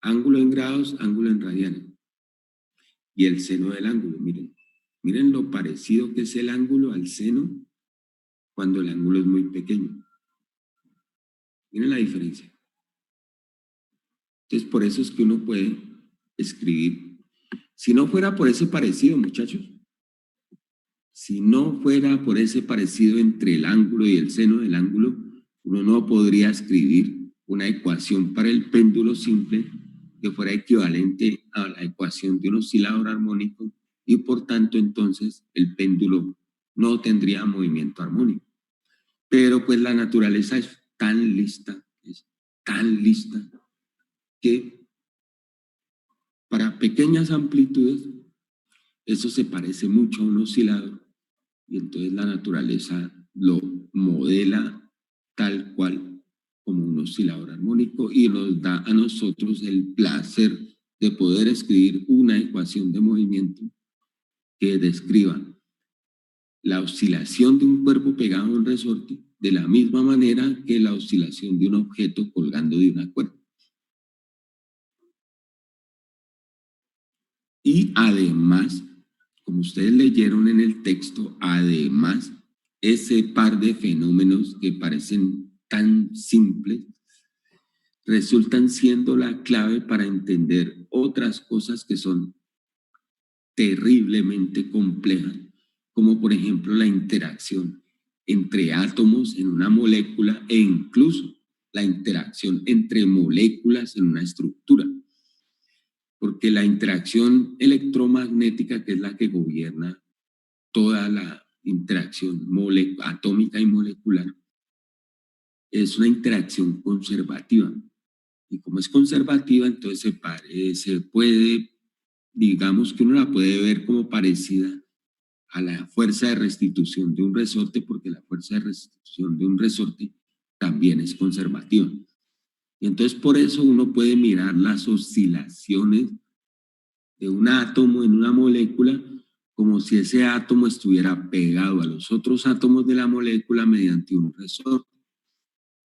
ángulo en grados, ángulo en radianes. Y el seno del ángulo, miren lo parecido que es el ángulo al seno cuando el ángulo es muy pequeño. Miren la diferencia. Entonces, por eso es que uno puede escribir. Si no fuera por ese parecido, muchachos, si no fuera por ese parecido entre el ángulo y el seno del ángulo, uno no podría escribir una ecuación para el péndulo simple que fuera equivalente a la ecuación de un oscilador armónico y por tanto entonces el péndulo no tendría movimiento armónico. Pero pues la naturaleza es tan lista que para pequeñas amplitudes eso se parece mucho a un oscilador y entonces la naturaleza lo modela tal cual como un oscilador armónico y nos da a nosotros el placer de poder escribir una ecuación de movimiento que describa la oscilación de un cuerpo pegado a un resorte de la misma manera que la oscilación de un objeto colgando de una cuerda. Y además, como ustedes leyeron en el texto, además, ese par de fenómenos que parecen tan simples resultan siendo la clave para entender otras cosas que son terriblemente complejas, como por ejemplo la interacción entre átomos en una molécula e incluso la interacción entre moléculas en una estructura. Porque la interacción electromagnética, que es la que gobierna toda la interacción atómica y molecular, es una interacción conservativa. Y como es conservativa, entonces se puede, digamos que uno la puede ver como parecida a la fuerza de restitución de un resorte, porque la fuerza de restitución de un resorte también es conservativa. Y entonces por eso uno puede mirar las oscilaciones de un átomo en una molécula como si ese átomo estuviera pegado a los otros átomos de la molécula mediante un resorte.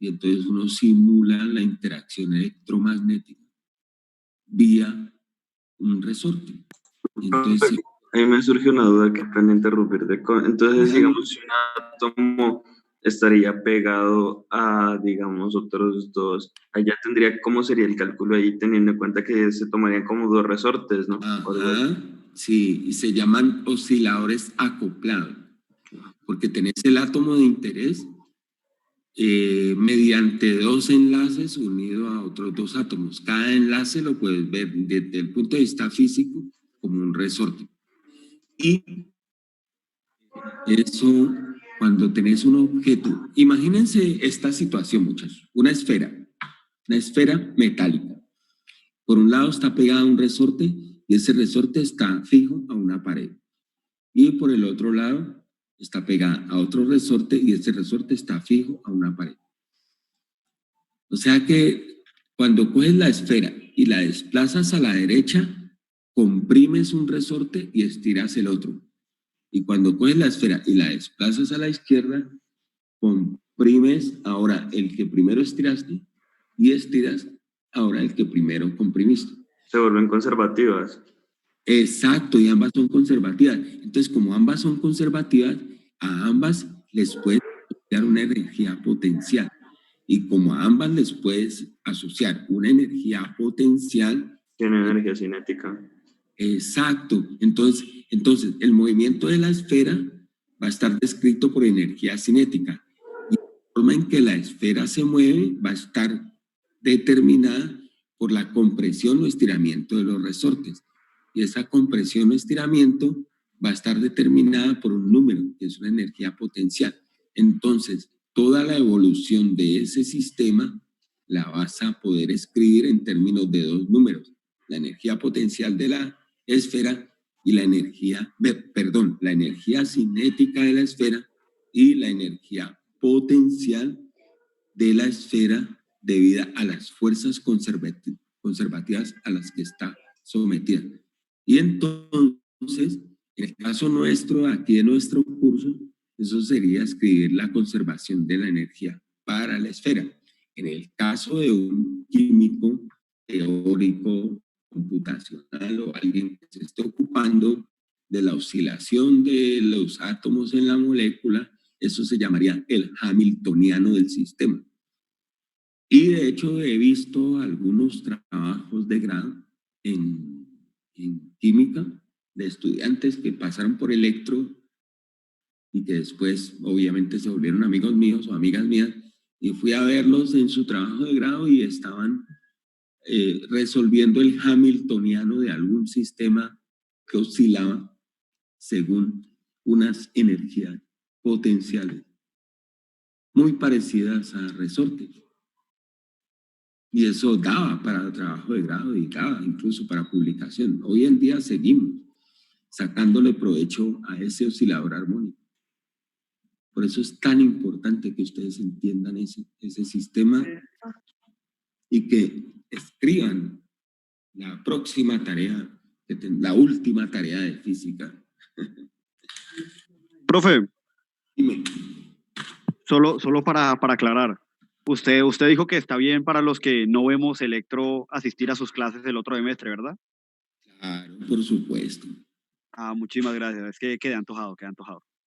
Y entonces uno simula la interacción electromagnética vía un resorte. Entonces, ahí me surge una duda que pena interrumpir. Entonces, digamos, si un átomo estaría pegado a, digamos, otros dos, allá ¿cómo sería el cálculo ahí, teniendo en cuenta que se tomarían como dos resortes, ¿no? Ajá, sí, y se llaman osciladores acoplados, porque tenés el átomo de interés mediante dos enlaces unidos a otros dos átomos. Cada enlace lo puedes ver desde el punto de vista físico como un resorte. Y eso, cuando tenés un objeto, imagínense esta situación, muchachos, una esfera metálica. Por un lado está pegada a un resorte y ese resorte está fijo a una pared. Y por el otro lado está pegada a otro resorte y ese resorte está fijo a una pared. O sea que cuando coges la esfera y la desplazas a la derecha, comprimes un resorte y estiras el otro. Y cuando coges la esfera y la desplazas a la izquierda, comprimes ahora el que primero estiraste y estiras ahora el que primero comprimiste. Se vuelven conservativas. Exacto, y ambas son conservativas. Entonces, como ambas son conservativas, a ambas les puedes asociar una energía potencial. Y como a ambas les puedes asociar una energía potencial. Tiene energía cinética. Exacto. Entonces, el movimiento de la esfera va a estar descrito por energía cinética. Y la forma en que la esfera se mueve va a estar determinada por la compresión o estiramiento de los resortes. Y esa compresión o estiramiento va a estar determinada por un número, que es una energía potencial. Entonces, toda la evolución de ese sistema la vas a poder escribir en términos de dos números: la energía potencial de la esfera y la energía cinética de la esfera y la energía potencial de la esfera debido a las fuerzas conservativas a las que está sometida. Y entonces, en el caso nuestro, aquí de nuestro curso, eso sería escribir la conservación de la energía para la esfera. En el caso de un químico teórico, computacional o alguien que se esté ocupando de la oscilación de los átomos en la molécula, eso se llamaría el hamiltoniano del sistema. Y de hecho he visto algunos trabajos de grado en química de estudiantes que pasaron por electro y que después obviamente se volvieron amigos míos o amigas mías, y fui a verlos en su trabajo de grado y estaban resolviendo el hamiltoniano de algún sistema que oscilaba según unas energías potenciales muy parecidas a resortes. Y eso daba para trabajo de grado y daba incluso para publicación. Hoy en día seguimos sacándole provecho a ese oscilador armónico. Por eso es tan importante que ustedes entiendan ese sistema y que escriban la próxima tarea, la última tarea de física. Profe, Dime. solo para aclarar. Usted dijo que está bien para los que no vemos electro asistir a sus clases el otro semestre, ¿verdad? Claro, por supuesto. Ah, muchísimas gracias. Es que quedé antojado.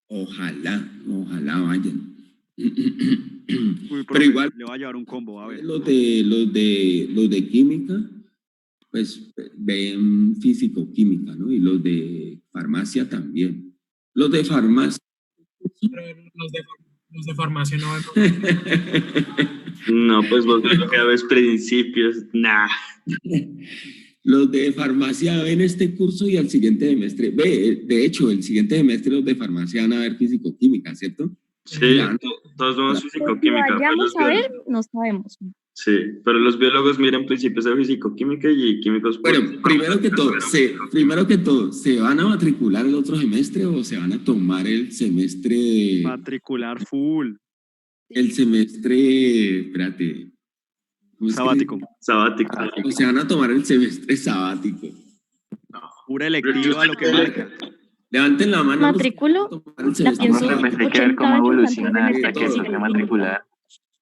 Ojalá vayan. Uy, profe, pero igual le voy a llevar un combo, a ver. los de química, pues ven físico-química, ¿no? Y los de farmacia también. Los de farmacia. Pero los de farmacia no vemos. No, pues vos ya ves principios. Nah. Los de farmacia ven este curso y al siguiente semestre, de hecho, el siguiente semestre los de farmacia van a ver físico-química, ¿cierto? Sí, todos vemos Si físico-química. vayamos a ver, no sabemos. Sí, pero los biólogos miran principios de físico-química y químicos. Bueno, primero que todo, ¿se van a matricular el otro semestre o se van a tomar el semestre de... Matricular full. El semestre, espérate. Sabático. Sabático. O se van a tomar el semestre sabático. Pura electiva lo que marca. Levanten la mano. Matriculo, la pienso Hay que ver 80 cómo años evoluciona antes de hasta que se puede matricular.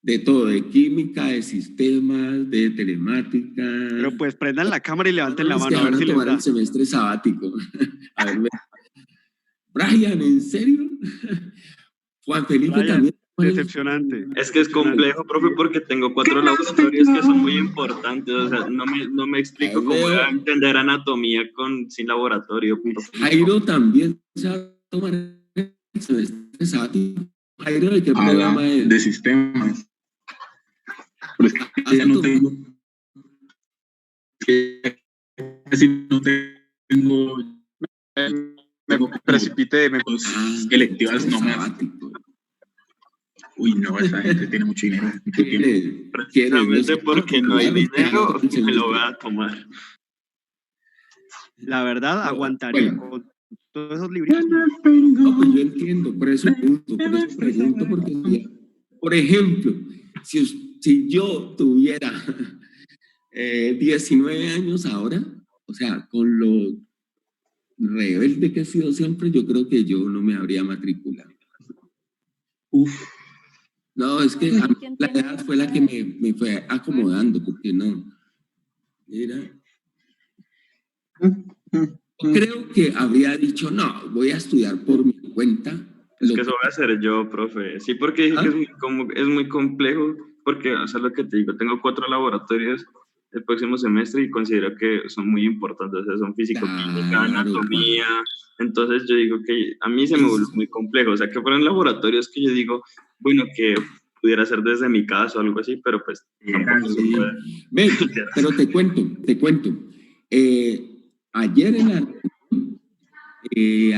De todo, de química, de sistemas, de telemática. Pero pues prendan la cámara y levanten la Es que mano a ver van si a les tomar da. el semestre sabático. A ver, Brian, ¿en serio? Juan Felipe Brian, también. decepcionante. Es que es complejo, profe, porque tengo 4 laboratorios que son muy importantes. O sea, no me explico cómo voy a entender anatomía sin laboratorio. Jairo también se va a tomar el semestre sabático. Jairo, ¿de qué a programa la es? de sistemas. Pero es que ya no tengo, que casi no tengo, Me como precipité, dos electivas nomás. Sabático. Uy, no, esa gente tiene mucho dinero, mucho tiempo. Precisamente porque no hay dinero, me lo voy a... a tomar. la verdad, No, aguantaría bueno. con todos esos libritos. No, pues yo entiendo, por eso pregunto, porque, por ejemplo, si yo tuviera 19 años ahora, o sea, con lo rebelde que he sido siempre, yo creo que yo no me habría matriculado. Uf, No, es que a mí ¿Quién la tiene edad fue la que me fue acomodando, porque no, era... Creo que habría dicho, no, voy a estudiar por mi cuenta. Es que eso voy a hacer yo, profe. Sí, porque dije que es muy complejo, porque, o sea, lo que te digo, tengo 4 laboratorios el próximo semestre y considero que son muy importantes, o sea, son físico-química, Claro, anatomía, entonces yo digo que a mí se me vuelve muy complejo, o sea, que fueron laboratorios que yo digo, bueno, que pudiera ser desde mi casa o algo así, pero pues tampoco se sí. puede. Ven, pero te cuento. Ayer en la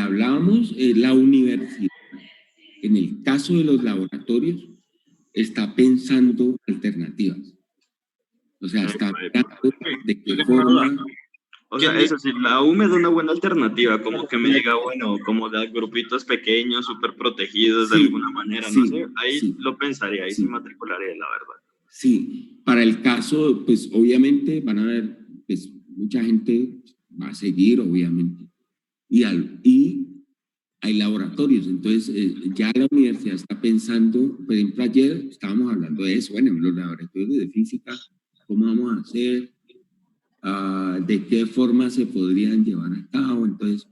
hablábamos, la universidad, en el caso de los laboratorios, está pensando alternativas. O sea, está mirando de qué forma... O sea, eso sí, la U me da una buena alternativa, como que me diga, bueno, como de grupitos pequeños, súper protegidos de Sí, alguna manera, sí, no sé, ahí sí. lo pensaría, ahí Sí. sí matricularía, la verdad. Sí, para el caso, pues obviamente van a haber, pues mucha gente va a seguir, obviamente, y hay laboratorios, entonces ya la universidad está pensando, por ejemplo, ayer estábamos hablando de eso, bueno, en los laboratorios de física, ¿cómo vamos a hacer? ¿De qué forma se podrían llevar a cabo? Entonces,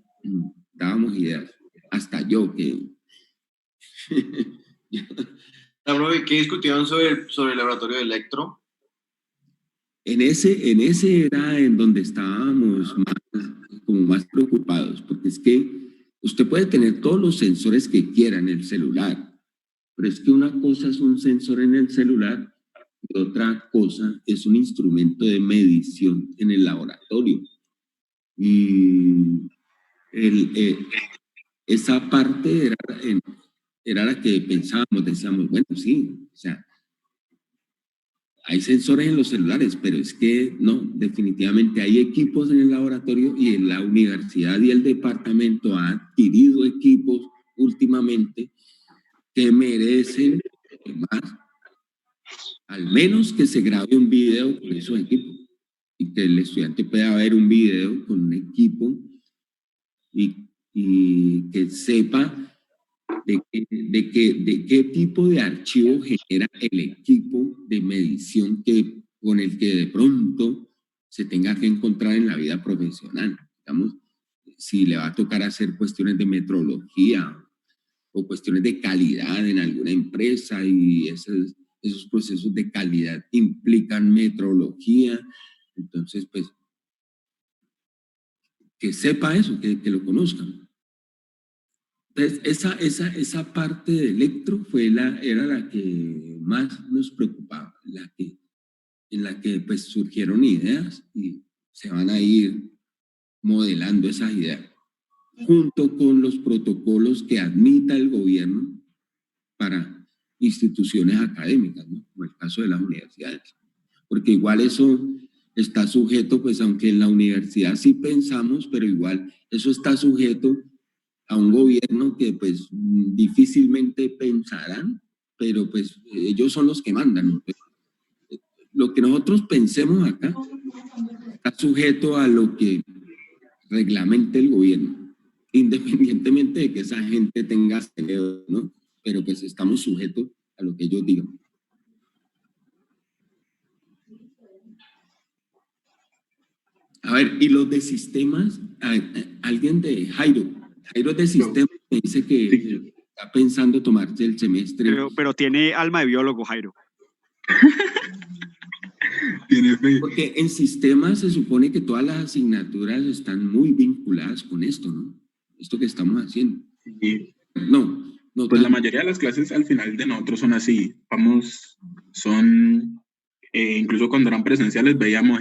dábamos ideas, hasta yo que... ¿Qué discutieron sobre el laboratorio de electro? En ese era en donde estábamos más preocupados, porque es que usted puede tener todos los sensores que quiera en el celular, pero es que una cosa es un sensor en el celular y otra cosa es un instrumento de medición en el laboratorio. Y esa parte era la que pensábamos, decíamos, bueno, sí, o sea, hay sensores en los celulares, pero es que no, definitivamente hay equipos en el laboratorio y en la universidad y el departamento ha adquirido equipos últimamente que merecen más, al menos que se grabe un video con esos equipos y que el estudiante pueda ver un video con un equipo y que sepa de qué tipo de archivo genera el equipo de medición con el que de pronto se tenga que encontrar en la vida profesional. Digamos, si le va a tocar hacer cuestiones de metrología o cuestiones de calidad en alguna empresa y esos procesos de calidad implican metrología, entonces pues que sepa eso, que lo conozcan. Entonces, esa parte de electro era la que más nos preocupaba, en la que pues surgieron ideas y se van a ir modelando esas ideas, junto con los protocolos que admita el gobierno para instituciones académicas, ¿no? Como el caso de las universidades. Porque igual eso está sujeto, pues aunque en la universidad sí pensamos, pero igual eso está sujeto a un gobierno que pues difícilmente pensarán, pero pues ellos son los que mandan. Lo que nosotros pensemos acá está sujeto a lo que reglamente el gobierno, independientemente de que esa gente tenga cerebro, ¿no? Pero pues estamos sujetos a lo que ellos digan. A ver, y los de sistemas, alguien de Jairo de sistemas me dice que está pensando tomarse el semestre. Pero tiene alma de biólogo, Jairo. Porque en sistemas se supone que todas las asignaturas están muy vinculadas con esto, ¿no? Esto que estamos haciendo. Sí. No, No Pues la tan- mayoría de las clases al final de nosotros son así. Incluso cuando eran presenciales veíamos,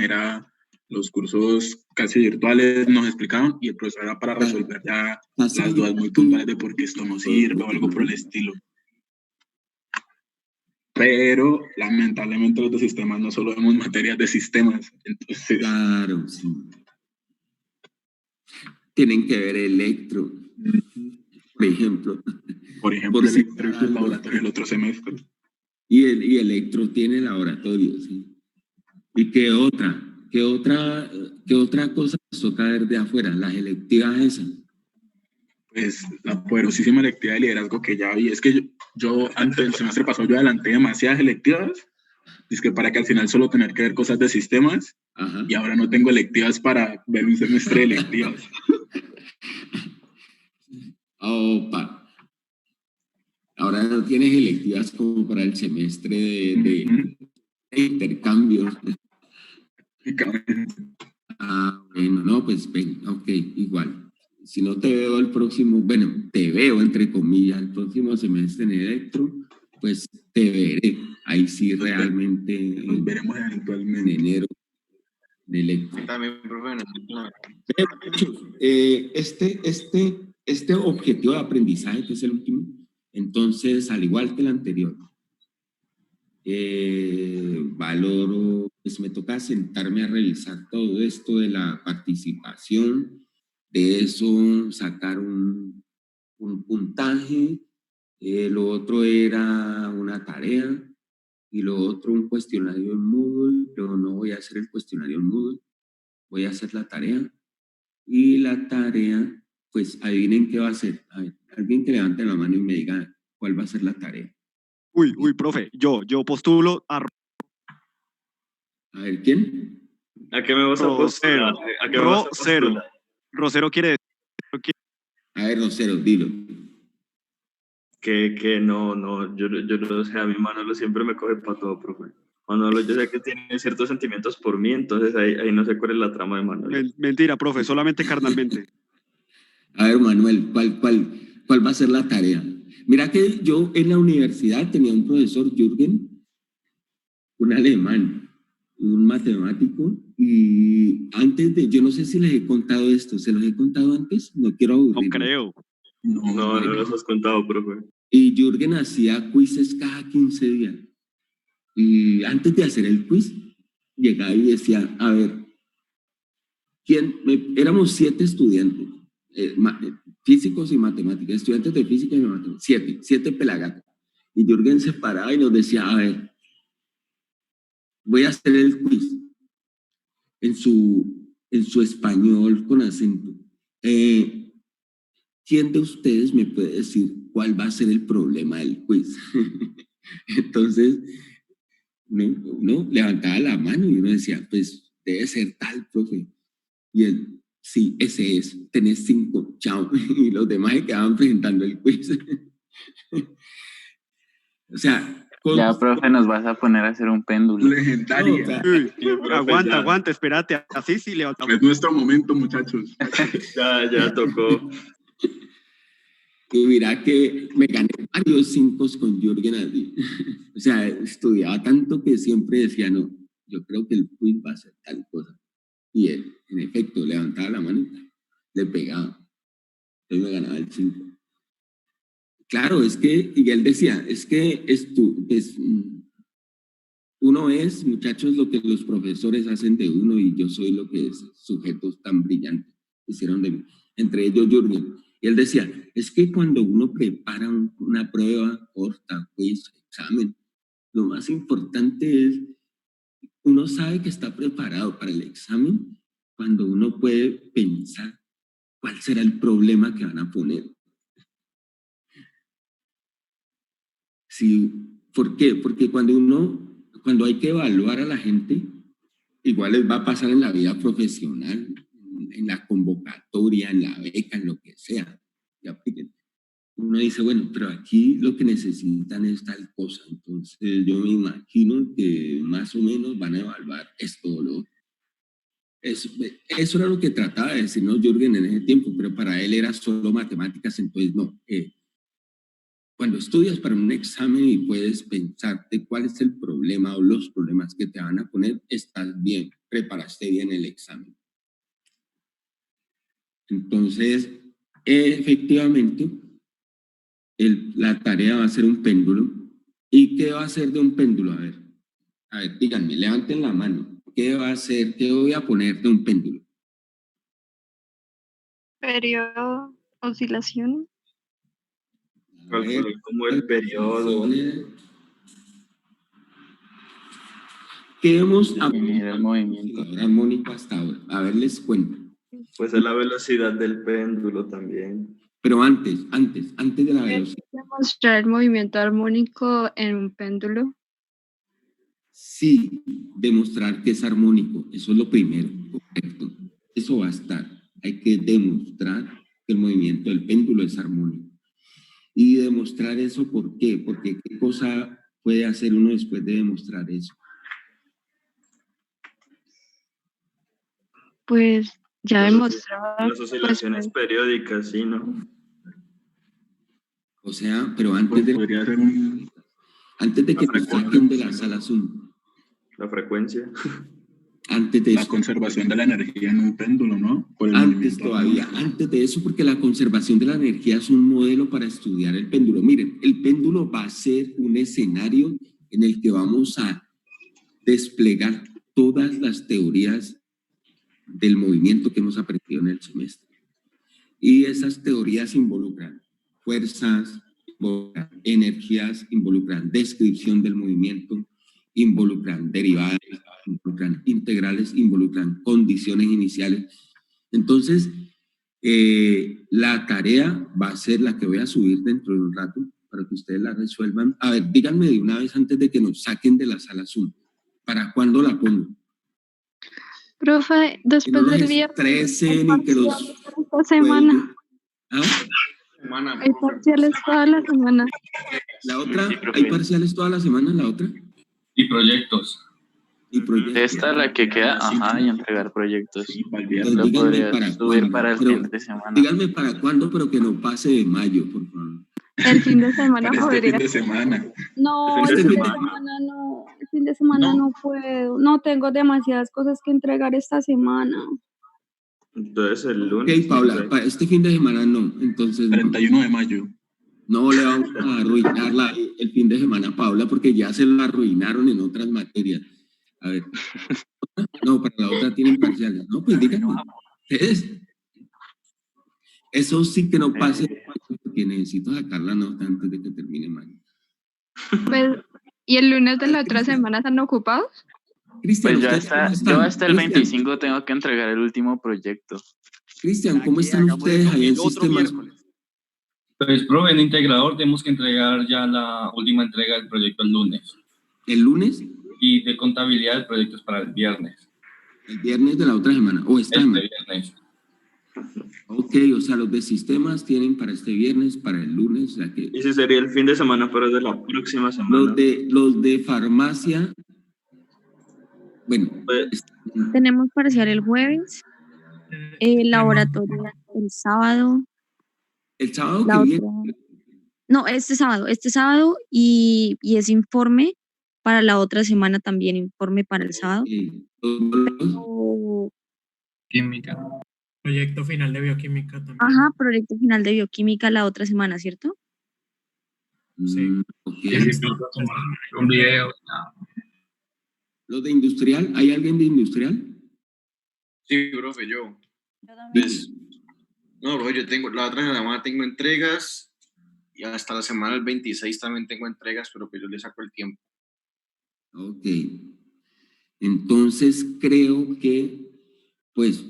los cursos casi virtuales, nos explicaban y el profesor era para resolver ya las dudas muy puntuales de por qué esto no sirve o algo por el estilo. Pero lamentablemente los de sistemas no solo vemos materias de sistemas, entonces Claro, sí. Tienen que ver electro, por ejemplo. por ejemplo, Por el citar electro y algo. laboratorio el otro semestre. Y electro tiene laboratorio, sí. ¿Y qué otra? ¿Qué otra cosa nos toca ver de afuera? Las electivas esas. Pues la poderosísima electiva de liderazgo que ya vi, es que yo antes del semestre pasado yo adelanté demasiadas electivas, es que para que al final solo tener que ver cosas de sistemas, Ajá. y ahora no tengo electivas para ver un semestre de electivas. Opa. Ahora no tienes electivas como para el semestre de intercambios. Bueno, no, pues ven, ok, igual. Si no te veo el próximo, bueno, te veo entre comillas el próximo semestre en electro, pues te veré. Ahí sí realmente Nos veremos en eventualmente. enero de electro. También, profe, Este objetivo de aprendizaje, que es el último, entonces, al igual que el anterior, valoro, pues me toca sentarme a revisar todo esto de la participación, de eso sacar un puntaje, lo otro era una tarea y lo otro un cuestionario en Moodle, pero no voy a hacer el cuestionario en Moodle, voy a hacer la tarea y la tarea, pues adivinen qué va a hacer. A ver, alguien que levante la mano y me diga cuál va a ser la tarea. Uy, profe, yo postulo a A ver, ¿quién? ¿A qué me vas a postular? Rosero. ¿A qué me vas a Rosero. postular? Rosero quiere decir A ver, Rosero, dilo. Que no, yo no sé, a mi Manolo siempre me coge para todo, profe. Manolo, yo sé que tiene ciertos sentimientos por mí, entonces ahí no sé cuál es la trama de Manolo. mentira, profe, solamente carnalmente. A ver, Manuel, ¿cuál va a ser la tarea? Mira que yo en la universidad tenía un profesor, Jürgen, un alemán, un matemático, y antes de, yo no sé si les he contado esto, ¿se los he contado antes? No quiero No aburrir. creo. No los has contado, profe. Y Jürgen hacía quizzes cada 15 días. Y antes de hacer el quiz, llegaba y decía, a ver, éramos 7 estudiantes, físicos y matemáticas, estudiantes de física y matemáticas, 7 pelagatos. Y Jürgen se paraba y nos decía, a ver, voy a hacer el quiz en su español con acento. ¿Quién de ustedes me puede decir cuál va a ser el problema del quiz? Entonces, no, levantaba la mano y uno decía, pues debe ser tal, profe. Y él, sí, ese es, tenés 5, chao. Y los demás se quedaban presentando el quiz. O sea, Ya, profe, nos vas a poner a hacer un péndulo. Legendaria. Aguanta, espérate. Así sí levantamos. Es nuestro momento, muchachos. Ya tocó. Y mira que me gané varios 5 con Jürgen allí. O sea, estudiaba tanto que siempre decía, no, yo creo que el quiz va a ser tal cosa. Y él, en efecto, levantaba la mano y le pegaba. Entonces me ganaba el 5. Claro, es que, y él decía, es que uno es, muchachos, lo que los profesores hacen de uno y yo soy lo que es, sujetos tan brillantes hicieron de mí. Entre ellos Jürgen. Y él decía, es que cuando uno prepara una prueba corta, quiz, examen, lo más importante es, uno sabe que está preparado para el examen cuando uno puede pensar cuál será el problema que van a poner. Sí, ¿por qué? Porque cuando hay que evaluar a la gente, igual les va a pasar en la vida profesional, en la convocatoria, en la beca, en lo que sea. Ya, uno dice, bueno, pero aquí lo que necesitan es tal cosa. Entonces yo me imagino que más o menos van a evaluar esto o lo otro. Eso era lo que trataba de decirnos Jürgen en ese tiempo, pero para él era solo matemáticas, entonces no. cuando estudias para un examen y puedes pensarte cuál es el problema o los problemas que te van a poner, estás bien, preparaste bien el examen. Entonces, efectivamente, la tarea va a ser un péndulo. ¿Y qué va a hacer de un péndulo? A ver, díganme, levanten la mano. ¿Qué va a hacer? ¿Qué voy a poner de un péndulo? Periodo, oscilación. A ver, Como el periodo. ¿qué hemos Definir el movimiento. armónico hasta ahora? A ver, les cuento. Pues es la velocidad del péndulo también. Pero antes de la velocidad. Demostrar el movimiento armónico en un péndulo. Sí, demostrar que es armónico. Eso es lo primero, correcto. Eso va a estar. Hay que demostrar que el movimiento del péndulo es armónico. Y demostrar eso, ¿por qué? Porque ¿qué cosa puede hacer uno después de demostrar eso? Pues ya demostraba. Las oscilaciones periódicas, sí, ¿no? O sea, pero Pues antes podría ser un... de que nos saquen de la sala Zoom, La frecuencia. antes de la eso, conservación de la energía en un péndulo, ¿no? Por el antes movimiento todavía, armónico. antes de eso, porque la conservación de la energía es un modelo para estudiar el péndulo. Miren, el péndulo va a ser un escenario en el que vamos a desplegar todas las teorías del movimiento que hemos aprendido en el semestre. Y esas teorías involucran fuerzas, involucran energías, involucran descripción del movimiento, involucran derivadas, involucran integrales, involucran condiciones iniciales. Entonces, la tarea va a ser la que voy a subir dentro de un rato para que ustedes la resuelvan. A ver, díganme de una vez antes de que nos saquen de la sala Zoom. ¿Para cuándo la pongo? Profe, Que no después los del viernes. estresen y que los... Esta semana. ¿Ah? Hay parciales toda la semana. La otra, ¿hay parciales toda la semana? ¿La otra? Y proyectos. Y proyectos. Esta la que queda, ajá, y entregar proyectos. Sí, para el Entonces, viernes. Lo díganme podría para subir cuándo, para el pero fin de semana. díganme para cuándo, pero que no pase de mayo, por favor. El fin de semana Para este fin podría. de semana. Fin No, el de fin de semana. semana no, el fin de semana No. no puedo, no tengo demasiadas cosas que entregar esta semana. Entonces el lunes. Ok, Paula, para este fin de semana no, entonces no. 31 de mayo. No le vamos a arruinar el fin de semana a Paula porque ya se lo arruinaron en otras materias. A ver. No, para la otra tienen parciales. No, pues díganme. Ustedes. Eso sí que no pase porque necesito sacar la nota antes de que termine mayo. Pues, ¿y el lunes de la otra semana están ocupados? Cristian, Pues yo ¿ustedes cómo hasta, están? yo hasta el Cristian, 25 tengo que entregar el último proyecto. Cristian, ¿cómo están ustedes ahí en sistemas? Pues, profe, en Integrador tenemos que entregar ya la última entrega del proyecto el lunes. ¿El lunes? Y de contabilidad el proyecto es para el viernes. El viernes de la otra semana, o esta semana. Viernes. Ok, o sea, los de sistemas tienen para este viernes, para el lunes, o sea que... Ese sería el fin de semana, pero de la próxima semana. Los de farmacia, bueno, Pues, Tenemos parcial el jueves, laboratorio el sábado, el sábado la que otra... viene, No, este sábado y es informe para la otra semana también, informe para el sábado. O- Química. Proyecto final de bioquímica también. Ajá, proyecto final de bioquímica la otra semana, ¿cierto? Sí. ok. Un video. Los de industrial, ¿hay alguien de industrial? Sí, profe, yo. Dime. Pues, no, profe, yo tengo, la otra semana tengo entregas y hasta la semana del 26 también tengo entregas, pero pues yo le saco el tiempo. Ok. Entonces creo que, pues,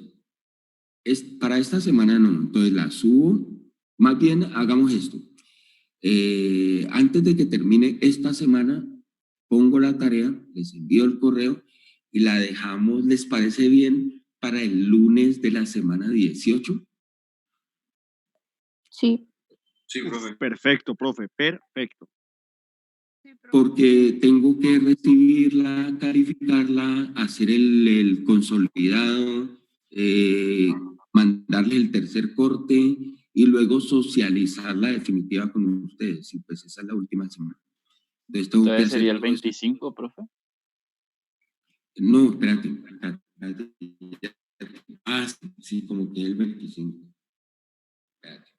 para esta semana no, entonces la subo. Más bien hagamos esto. Antes de que termine esta semana, pongo la tarea, les envío el correo y la dejamos, ¿les parece bien para el lunes de la semana 18? Sí. Sí, profe. Perfecto, profe, perfecto. Porque tengo que recibirla, calificarla, hacer el consolidado, mandarle el tercer corte y luego socializar la definitiva con ustedes. Y pues esa es la última semana. Entonces tengo que Entonces hacer sería el todo esto. 25, profe. No, espérate. Ah, sí, como que el 25. Espérate.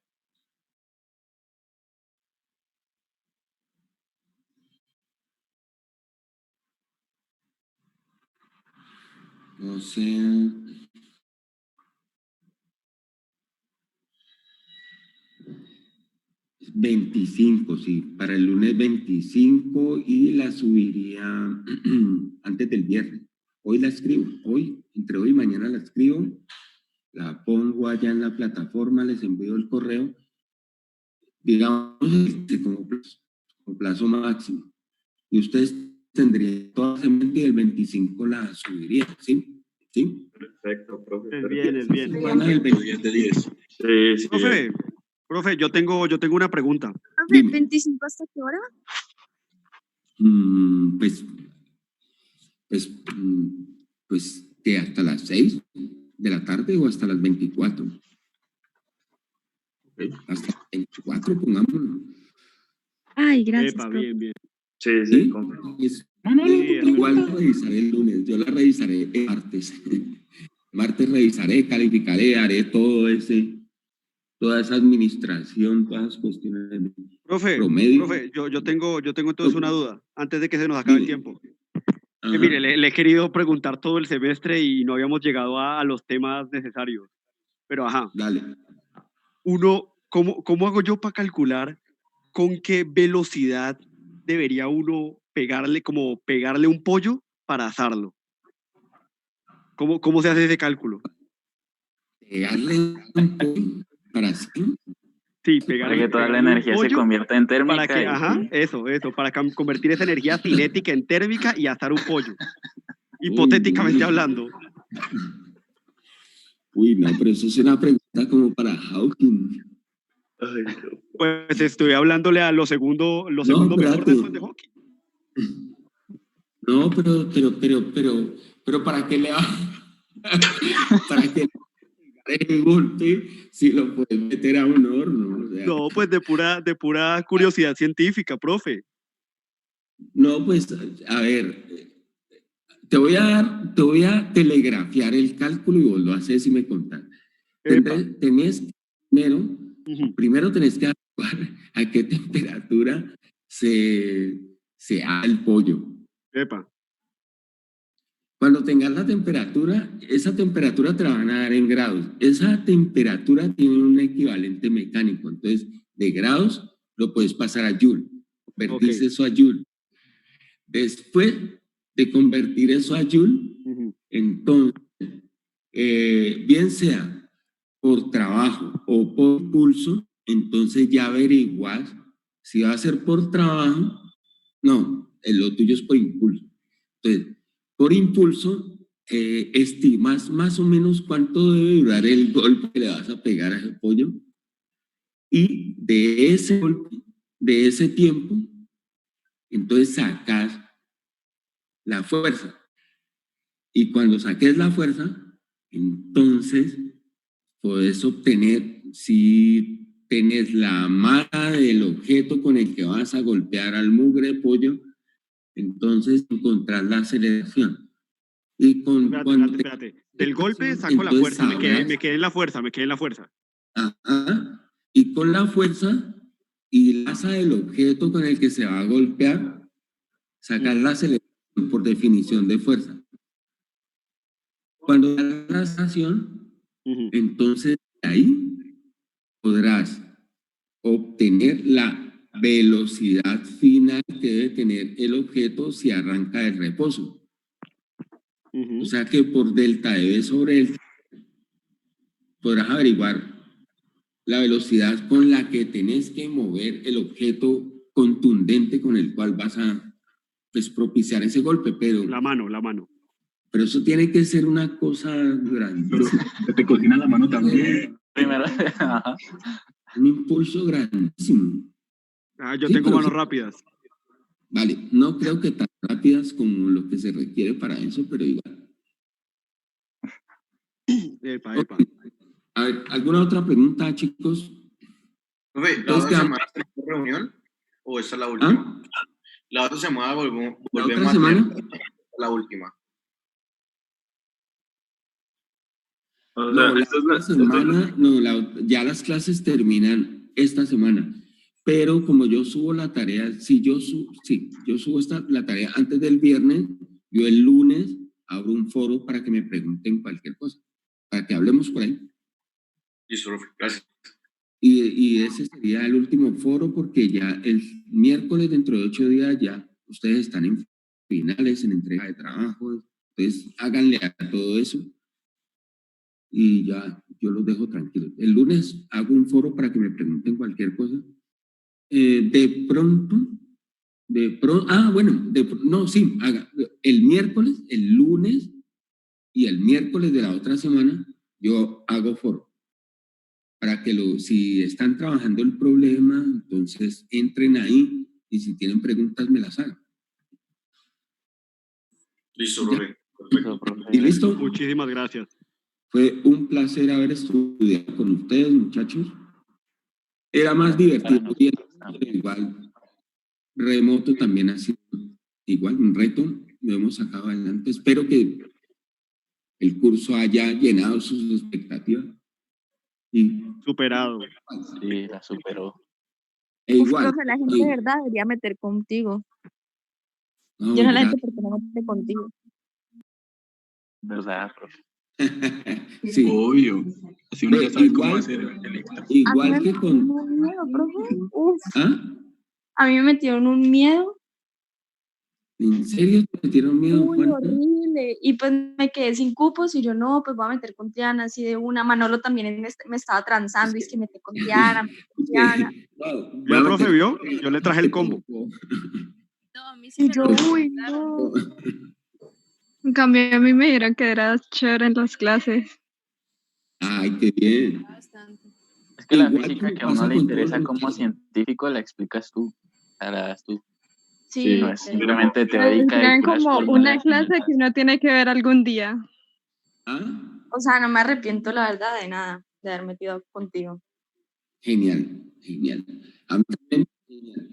O sea, 25, sí, para el lunes 25 y la subiría antes del viernes. Hoy la escribo, entre hoy y mañana la escribo, la pongo allá en la plataforma, les envío el correo, digamos, como plazo máximo. Y ustedes tendrían toda la semana y el 25 la subiría, ¿sí? ¿Sí? Perfecto, profe. Es bien, es bien. Semana del 10 de 10. Sí, sí. Profe, yo tengo una pregunta. Profe, ¿25 hasta qué hora? Pues que hasta las 6 de la tarde o hasta las 24. Hasta las 24, pongámoslo. Ay, gracias, Epa, profe. bien, bien. Sí, ¿Sí? sí. Igual la revisaré el lunes, yo la revisaré el martes. Martes revisaré, calificaré, haré toda esa administración, todas las cuestiones. Profe, yo tengo entonces una duda, antes de que se nos acabe el tiempo. Mire, le he querido preguntar todo el semestre y no habíamos llegado a los temas necesarios. Pero ajá. Dale. ¿Cómo hago yo para calcular con qué velocidad debería uno pegarle un pollo para asarlo? ¿Cómo se hace ese cálculo? Pegarle un pollo para asarlo. Sí, para que toda la energía se convierta en térmica. Para convertir esa energía cinética en térmica y asar un pollo. Hipotéticamente hablando. Uy, no, pero eso es una pregunta como para Hawking. Pues estoy hablándole a lo segundo mejor después de Hawking. No, pero ¿para qué le va? ¿Para qué el golpe si lo puedes meter a un horno? O sea, no, pues de pura curiosidad científica, profe. No, pues, a ver, te voy a telegrafiar el cálculo y vos lo haces y me contás. Primero tenés que averiguar a qué temperatura se hace el pollo. Epa. Cuando tengas la temperatura, esa temperatura te la van a dar en grados. Esa temperatura tiene un equivalente mecánico. Entonces, de grados lo puedes pasar a Joule. Convertís eso a Joule. Después de convertir eso a Joule, entonces, bien sea por trabajo o por impulso, entonces ya averiguas si va a ser por trabajo. No, lo tuyo es por impulso. Entonces, por impulso, estimas más o menos cuánto debe durar el golpe que le vas a pegar a ese pollo. Y de ese golpe, de ese tiempo, entonces sacas la fuerza. Y cuando saques la fuerza, entonces puedes obtener, si tenés la masa del objeto con el que vas a golpear al mugre pollo, entonces encontrar la aceleración. Y Espérate. Del golpe saco la fuerza, me quedé en la fuerza. Ajá. Y con la fuerza y la masa del objeto con el que se va a golpear, sacar la aceleración por definición de fuerza. Cuando da la aceleración, entonces ahí podrás obtener la velocidad final que debe tener el objeto si arranca del reposo. O sea que por delta V sobre el podrás averiguar la velocidad con la que tenés que mover el objeto contundente con el cual vas a propiciar ese golpe, pero... La mano. Pero eso tiene que ser una cosa grandísima. Se te cocina la mano también. Primero, un impulso grandísimo. Yo tengo manos rápidas. Vale, no creo que tan rápidas como lo que se requiere para eso, pero igual. Epa. A ver, ¿alguna otra pregunta, chicos? Profe, ¿la Entonces, otra semana tenemos reunión o esta es la última? La otra semana volvemos otra a semana? tener la última. O No, sea, la esta es otra semana, no, ya las clases terminan esta semana, pero como yo subo la tarea, yo subo la tarea antes del viernes, yo el lunes abro un foro para que me pregunten cualquier cosa, para que hablemos por ahí. Listo, profe, gracias. Y ese sería el último foro porque ya el miércoles, dentro de 8 días, ya ustedes están en finales, en entrega de trabajo, entonces háganle a todo eso y ya yo los dejo tranquilos. El lunes hago un foro para que me pregunten cualquier cosa. Haga. El miércoles, el lunes y el miércoles de la otra semana yo hago foro. Para que si están trabajando el problema, entonces entren ahí y si tienen preguntas me las hagan. Listo, profe. ¿Y listo? Muchísimas gracias. Fue un placer haber estudiado con ustedes, muchachos. Era más divertido, pero igual remoto también ha sido igual un reto. Lo hemos sacado adelante. Espero que el curso haya llenado sus expectativas. Y superado. Sí, la superó. Profe, la gente de verdad debería meter contigo. No, Yo no la gente porque no mete contigo. ¿Verdad, profe? Sí. Obvio. Así uno ya sabe cómo hacer electro. Igual que con... Un miedo, profe. Uf. ¿Ah? A mí me metieron un miedo. ¿En serio te metieron miedo, Uy, Juan? horrible. Y pues me quedé sin cupos y yo no, pues voy a meter con Tiana así de una. Manolo también me estaba transando y es que metí con Tiana. ¿Vio, profe, vio? Yo le traje el combo. No, a mí sí Y me yo, lo uy, no. En cambio, a mí me dijeron que era chévere en las clases. Ay, qué bien. Es que la Igual física como que a uno pasa le con interesa todos los como científico la explicas tú, la das tú. Sí, No es simplemente teórica y Eran puras como una fórmulas. clase que uno tiene que ver algún día. O sea, no me arrepiento, la verdad, de nada, de haber metido contigo. Genial, genial. A mí también, genial.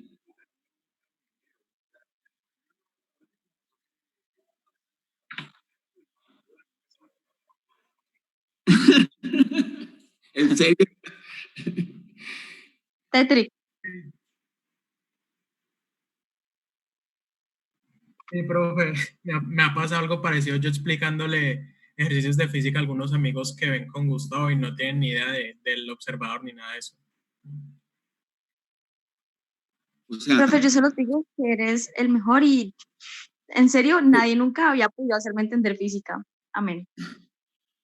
¿En serio? Tetri. Sí, profe, me ha pasado algo parecido yo explicándole ejercicios de física a algunos amigos que ven con Gustavo y no tienen ni idea del observador ni nada de eso. O sea, Profe, yo solo te digo que eres el mejor y en serio, nadie nunca había podido hacerme entender física. Amén.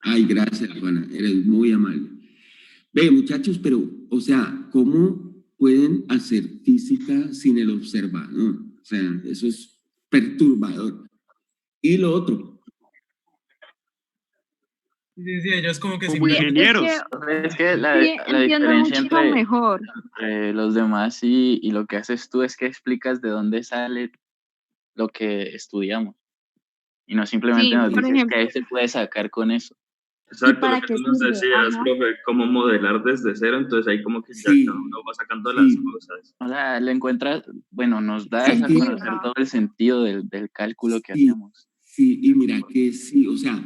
ay, gracias, Juana, eres muy amable. Ve, muchachos, pero, o sea, ¿cómo pueden hacer física sin el observador? O sea, eso es perturbador. Y lo otro. Sí, ellos como que como ingenieros. Es que la entiendo diferencia mucho mejor. entre los demás y lo que haces tú es que explicas de dónde sale lo que estudiamos. Y no simplemente nos dices que ahí se puede sacar con eso. Exacto, lo que tú nos decías, profe, como modelar desde cero, entonces ahí como que ya cada uno va sacando las cosas. O sea, le encuentras, bueno, nos da a conocer todo el sentido del cálculo que hacemos. Sí, y mira que sí, o sea,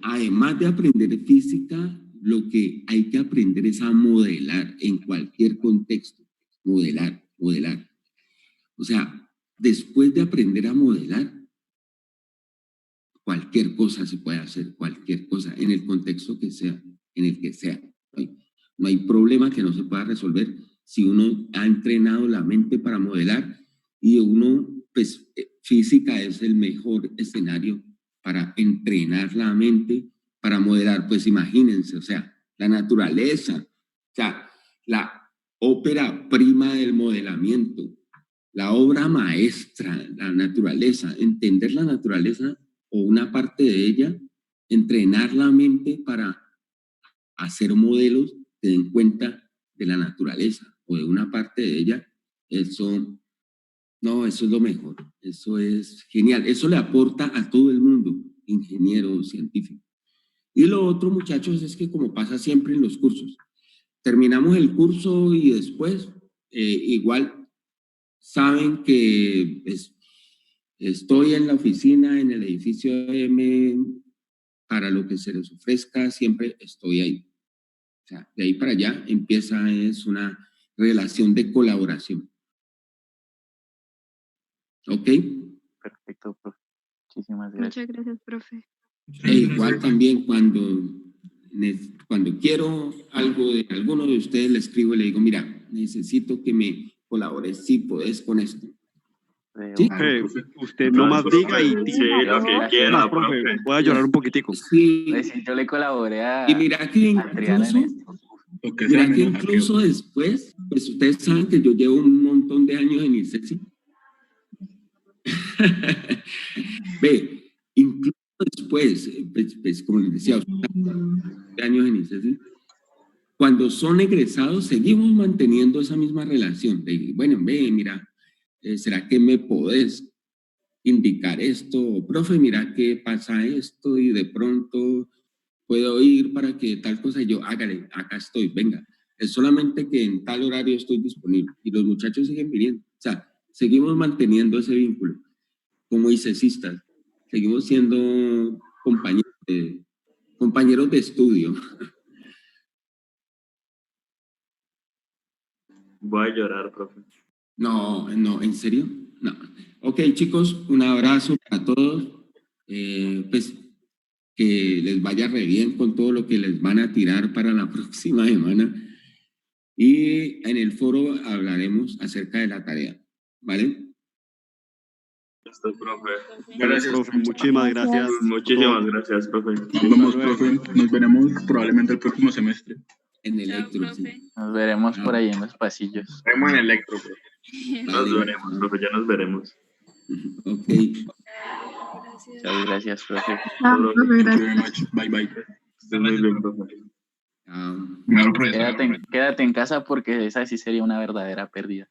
además de aprender física, lo que hay que aprender es a modelar en cualquier contexto. Modelar. O sea, después de aprender a modelar, cualquier cosa se puede hacer, cualquier cosa, en el contexto que sea, en el que sea. No hay problema que no se pueda resolver si uno ha entrenado la mente para modelar y uno, pues, física es el mejor escenario para entrenar la mente, para modelar. Pues imagínense, o sea, la naturaleza, o sea, la ópera prima del modelamiento, la obra maestra, la naturaleza, entender la naturaleza o una parte de ella, entrenar la mente para hacer modelos que den cuenta de la naturaleza o de una parte de ella, eso es lo mejor, eso es genial, eso le aporta a todo el mundo, ingeniero, científico. Y lo otro, muchachos, es que como pasa siempre en los cursos, terminamos el curso y después igual saben que estoy en la oficina, en el edificio M, para lo que se les ofrezca, siempre estoy ahí. O sea, de ahí para allá es una relación de colaboración. ¿Ok? Perfecto, profe. Muchísimas gracias. Muchas gracias, profe. Igual también cuando quiero algo de alguno de ustedes, le escribo y le digo, mira, necesito que me colabores, si podés con esto. ¿Sí? Usted nomás diga y sí, lo que quiera, profe. Voy a llorar un poquitico. Sí. Pues sí, yo le colaboré a Y mira que incluso después, pues ustedes saben que yo llevo un montón de años en ICESI. Ve, incluso después, pues, como les decía, de años en ICESI, cuando son egresados, seguimos manteniendo esa misma relación. De, bueno, ve, mira, ¿será que me podés indicar esto? Profe, mira que pasa esto y de pronto puedo ir para que tal cosa. Y yo, hágale, acá estoy, venga. Es solamente que en tal horario estoy disponible. Y los muchachos siguen viniendo. O sea, seguimos manteniendo ese vínculo. Como ICESistas, seguimos siendo compañeros de estudio. Voy a llorar, profe. No, ¿en serio? No. Ok, chicos, un abrazo para todos. Pues que les vaya re bien con todo lo que les van a tirar para la próxima semana. Y en el foro hablaremos acerca de la tarea, ¿vale? Listo, profe. Gracias, profe. Muchísimas gracias. Muchísimas gracias, profe. Nos vemos, profe. Nos veremos probablemente el próximo semestre. En Electro, sí. Nos veremos por ahí en los pasillos. Nos vemos en Electro, profe. Nos veremos, profe, ya nos veremos. Ok. Muchas gracias, profe. Bye, bye. Estés muy bien, profe. Quédate en casa porque esa sí sería una verdadera pérdida.